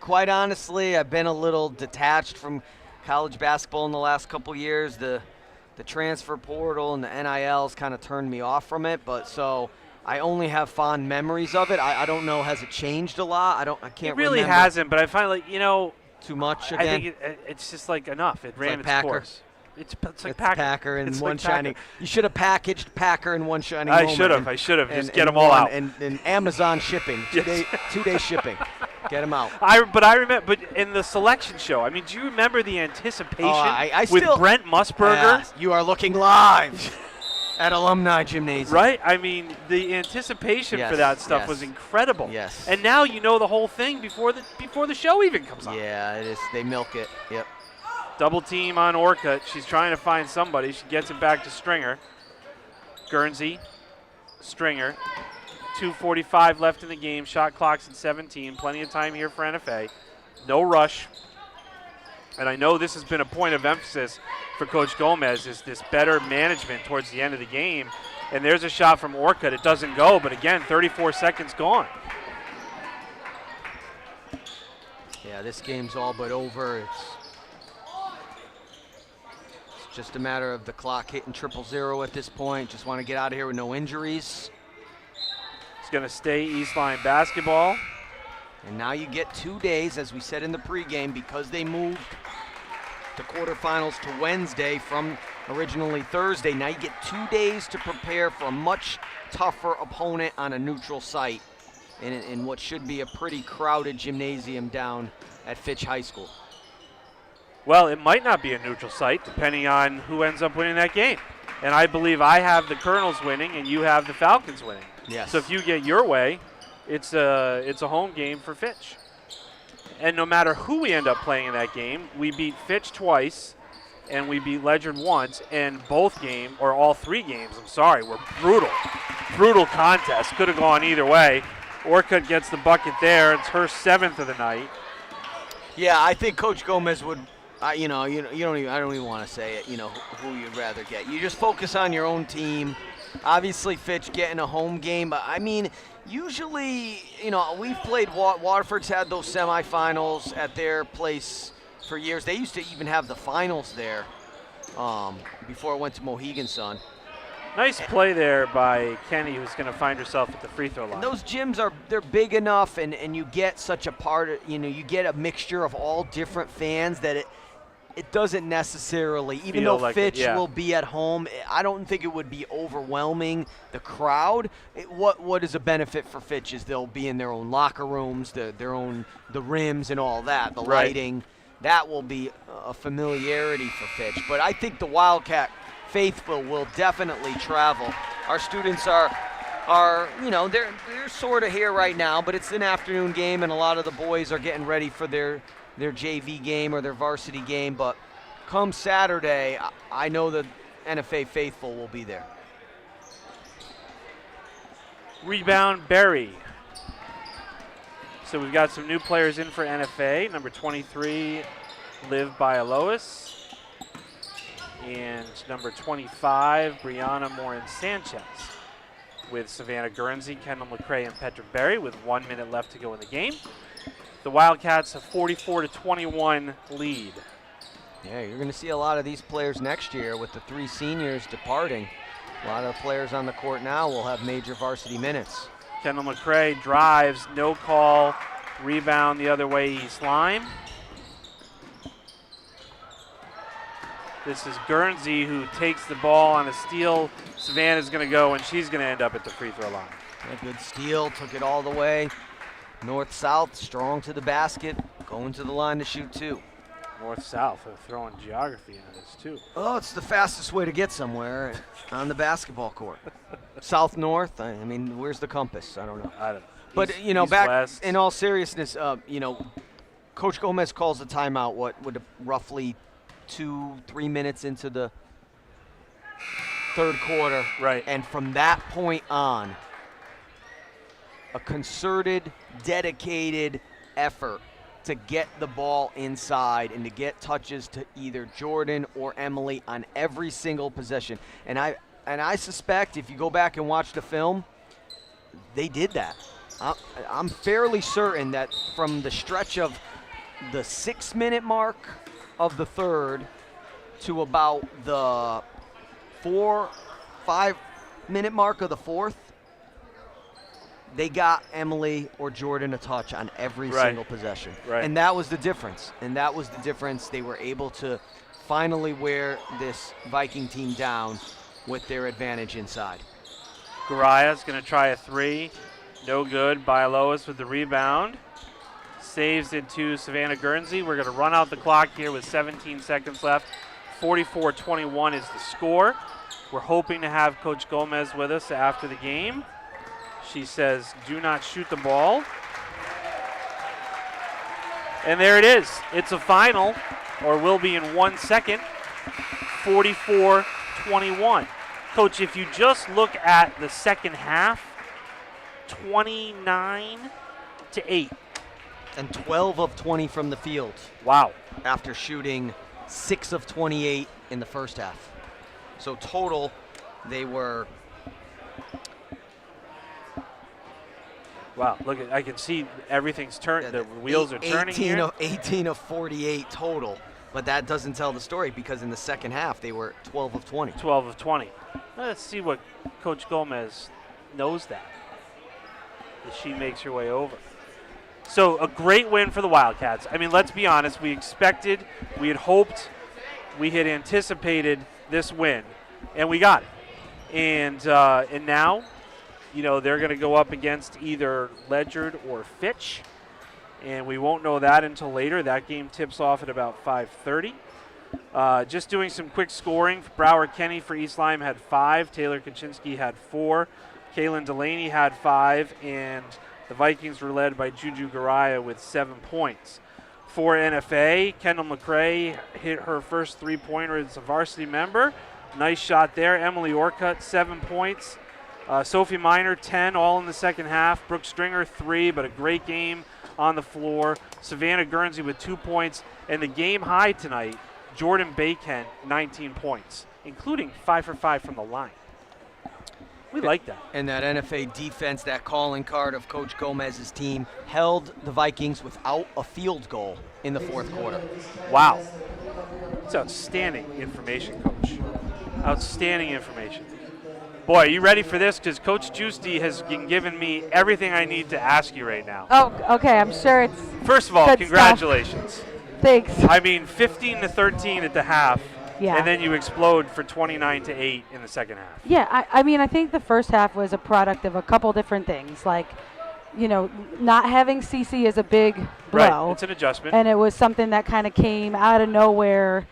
quite honestly, I've been a little detached from college basketball in the last couple years. The transfer portal and the NILs kind of turned me off from it, but so I only have fond memories of it. I don't know, has it changed a lot? I can't remember. It really hasn't, but I find, like, too much again. I think it's just like enough. It ran its course. It's like Packer in one shining. You should have packaged Packer in one shining. I should have. Just get them all out. And Amazon shipping, two-day shipping. Get them out. But in the selection show, I mean, do you remember the anticipation with Brent Musburger? You are looking live at Alumni Gymnasium. Right? I mean, the anticipation for that stuff was incredible. Yes. And now you know the whole thing before the show even comes on. Yeah, it is. They milk it. Yep. Double team on Orcutt. She's trying to find somebody. She gets it back to Stringer. Guernsey, Stringer. 2:45 left in the game. Shot clock's at 17. Plenty of time here for NFA. No rush. And I know this has been a point of emphasis for Coach Gomez, is this better management towards the end of the game. And there's a shot from Orcutt. It doesn't go, but again, 34 seconds gone. Yeah, this game's all but over. It's just a matter of the clock hitting 0-0 at this point. Just want to get out of here with no injuries. It's going to stay East Lyme basketball. And now you get 2 days, as we said in the pregame, because they moved the quarterfinals to Wednesday from originally Thursday. Now you get 2 days to prepare for a much tougher opponent on a neutral site in what should be a pretty crowded gymnasium down at Fitch High School. Well, it might not be a neutral site, depending on who ends up winning that game. And I believe I have the Colonels winning and you have the Falcons winning. Yes. So if you get your way, it's a home game for Fitch. And no matter who we end up playing in that game, we beat Fitch twice and we beat Ledyard once, and both games, or all 3 games, were brutal. Brutal contest. Could have gone either way. Orcutt gets the bucket there. It's her 7th of the night. Yeah, I think Coach Gomez would. I don't even want to say it. Who you'd rather get. You just focus on your own team. Obviously, Fitch getting a home game, but I mean, usually, we've played. Waterford's had those semifinals at their place for years. They used to even have the finals there before it went to Mohegan Sun. Nice play there by Kenny, who's going to find herself at the free throw line. And those gyms they're big enough, and you get such a you get a mixture of all different fans that it doesn't necessarily, even though like Fitch will be at home, I don't think it would be overwhelming the crowd. What is a benefit for Fitch is they'll be in their own locker rooms, the rims and all that, the lighting. that will be a familiarity for Fitch. But I think the Wildcat faithful will definitely travel. Our students are they're sort of here right now, but it's an afternoon game, and a lot of the boys are getting ready for their JV game or their varsity game. But come Saturday, I know the NFA faithful will be there. Rebound, Berry. So we've got some new players in for NFA. Number 23, Liv Bialois. And number 25, Brianna Morin-Sanchez. With Savannah Guernsey, Kendall McCray, and Petra Berry with 1 minute left to go in the game. The Wildcats a 44-21 lead. Yeah, you're going to see a lot of these players next year with the 3 seniors departing. A lot of the players on the court now will have major varsity minutes. Kendall McCray drives, no call, rebound the other way, East Lyme. This is Guernsey who takes the ball on a steal. Savannah's going to go, and she's going to end up at the free throw line. A good steal, took it all the way. North-south, strong to the basket, going to the line to shoot 2. North-south, throwing geography into this too. Oh, it's the fastest way to get somewhere on the basketball court. South-north, I mean, where's the compass? I don't know. I don't know. But, East, back west. in all seriousness, Coach Gomez calls a timeout, roughly 2-3 minutes into the third quarter. Right. And from that point on, a concerted, dedicated effort to get the ball inside and to get touches to either Jordan or Emily on every single possession. And I suspect if you go back and watch the film, they did that. I'm fairly certain that from the stretch of the 6-minute mark of the third to about the 4-5 minute mark of the fourth, they got Emily or Jordan a touch on every single possession. Right. And that was the difference. They were able to finally wear this Viking team down with their advantage inside. Garaya's going to try a 3. No good. Bialois with the rebound. Saves into Savannah Guernsey. We're going to run out the clock here with 17 seconds left. 44-21 is the score. We're hoping to have Coach Gomez with us after the game. She says, do not shoot the ball. And there it is. It's a final, or will be in 1 second. 44-21. Coach, if you just look at the second half, 29-8. And 12 of 20 from the field. Wow. After shooting 6 of 28 in the first half. So total, they were... Wow, look, I can see everything's turned. The wheels are turning here. 18 of 48 total. But that doesn't tell the story because in the second half, they were 12 of 20. 12 of 20. Let's see what Coach Gomez knows that as she makes her way over. So a great win for the Wildcats. I mean, let's be honest. We expected, we had hoped, we had anticipated this win, and we got it. And now, they're going to go up against either Ledyard or Fitch, and we won't know that until later. That game tips off at about 5:30. Just doing some quick scoring. Brower Kenny for East Lyme had 5. Taylor Kaczynski had 4. Kaylin Delaney had 5. And the Vikings were led by Juju Garaya with 7 points. For NFA, Kendall McCray hit her first 3-pointer as a varsity member. Nice shot there. Emily Orcutt, 7 points. Sophie Miner, 10, all in the second half. Brooke Stringer, 3, but a great game on the floor. Savannah Guernsey with 2 points. And the game high tonight, Jordan Bakent, 19 points, including 5 for 5 from the line. We like that. And that NFA defense, that calling card of Coach Gomez's team, held the Vikings without a field goal in the fourth quarter. Wow. It's outstanding information, Coach. Outstanding information. Boy, are you ready for this? Because Coach Giusti has been giving me everything I need to ask you right now. Oh, okay. I'm sure it's First of all, good congratulations. Stuff. Thanks. I mean, 15-13 at the half. Yeah. And then you explode for 29-8 in the second half. Yeah, I mean, I think the first half was a product of a couple different things. Like, not having Cece is a big blow. Right, it's an adjustment. And it was something that kind of came out of nowhere,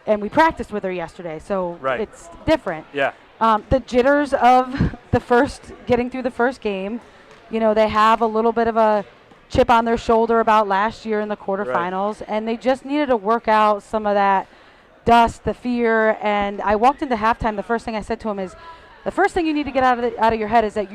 and we practiced with her yesterday, so it's different. Yeah. The jitters of getting through the first game, they have a little bit of a chip on their shoulder about last year in the quarterfinals, and they just needed to work out some of that dust, the fear. And I walked into halftime. The first thing I said to him is, the first thing you need to get out of your head is that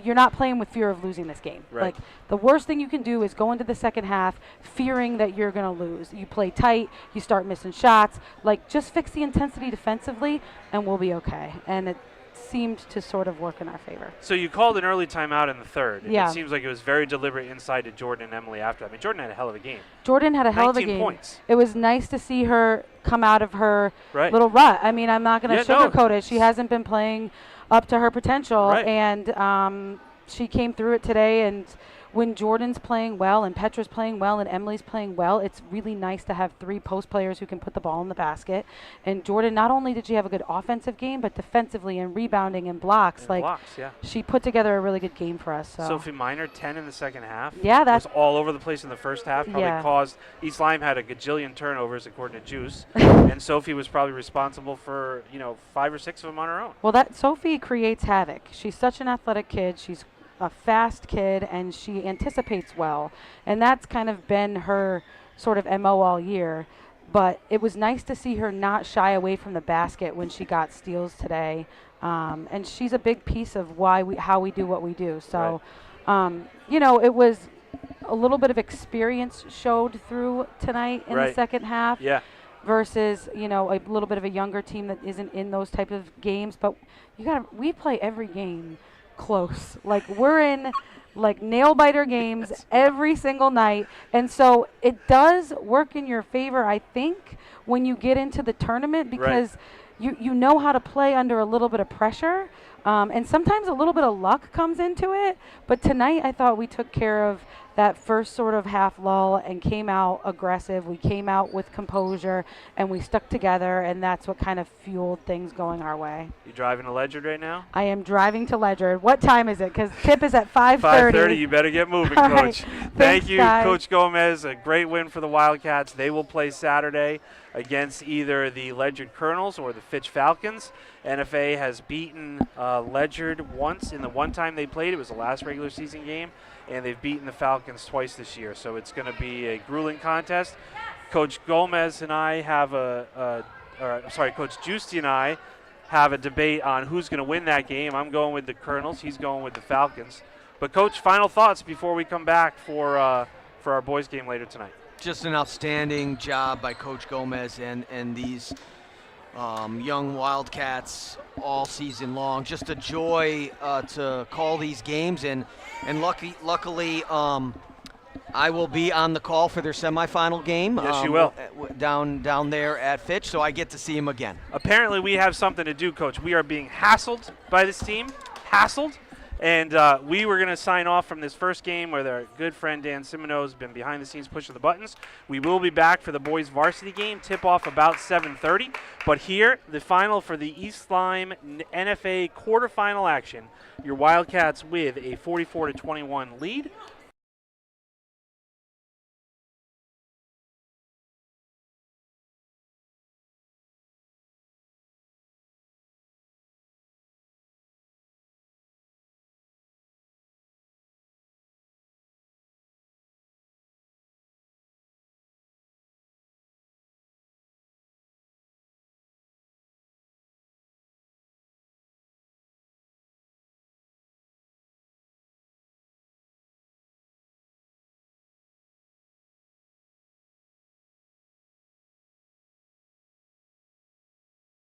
you're not playing with fear of losing this game. Right. Like, the worst thing you can do is go into the second half fearing that you're going to lose. You play tight, you start missing shots. Like, just fix the intensity defensively, and we'll be okay. And it seemed to sort of work in our favor. So you called an early timeout in the third. And Yeah. It seems like it was very deliberate inside to Jordan and Emily after. I mean, Jordan had a hell of a game. Jordan had a hell of a 19 game. points. It was nice to see her come out of her Right. little rut. I mean, I'm not going to Yeah, sugarcoat it. She hasn't been playing up to her potential, Right. and she came through it today. And when Jordan's playing well and Petra's playing well and Emily's playing well, it's really nice to have three post players who can put the ball in the basket. And Jordan, not only did she have a good offensive game, but defensively and rebounding and blocks. And blocks, yeah. She put together a really good game for us. So. Sophie Minor, 10 in the second half. Yeah, that's was all over the place in the first half. Probably Yeah. caused East Lyme had a gajillion turnovers according to Juice, and Sophie was probably responsible for 5 or 6 of them on her own. Well, that Sophie creates havoc. She's such an athletic kid. She's a fast kid, and she anticipates well. And that's kind of been her sort of MO all year. But it was nice to see her not shy away from the basket when she got steals today. And she's a big piece of how we do what we do. So, it was a little bit of experience showed through tonight in the second half. Yeah. Versus, a little bit of a younger team that isn't in those type of games. But we play every game close. Like, we're in nail biter games every single night. And so it does work in your favor, I think, when you get into the tournament, because you know how to play under a little bit of pressure. And sometimes a little bit of luck comes into it. But tonight I thought we took care of that first sort of half lull and came out aggressive. We came out with composure, and we stuck together, and that's what kind of fueled things going our way. You driving to Ledyard right now? I am driving to Ledyard. What time is it? Because tip is at 5:30. 5:30. You better get moving, All Coach. right. Thank Thanks, you, guys. Coach Gomez. A great win for the Wildcats. They will play Saturday against either the Ledyard Colonels or the Fitch Falcons. NFA has beaten Ledyard once in the one time they played. It was the last regular season game, and they've beaten the Falcons twice this year. So it's going to be a grueling contest. Coach Gomez and I have Coach Giusti and I have a debate on who's going to win that game. I'm going with the Colonels. He's going with the Falcons. But, Coach, final thoughts before we come back for our boys' game later tonight. Just an outstanding job by Coach Gomez and these young Wildcats all season long. Just a joy to call these games, and luckily I will be on the call for their semifinal game. Yes, you will. Down there at Fitch, so I get to see him again. Apparently we have something to do, Coach. We are being hassled by this team. Hassled. And we were going to sign off from this first game where our good friend Dan Simoneau has been behind the scenes pushing the buttons. We will be back for the boys varsity game, tip-off about 7:30. But here, the final for the East Lyme NFA quarterfinal action. Your Wildcats with a 44-21 lead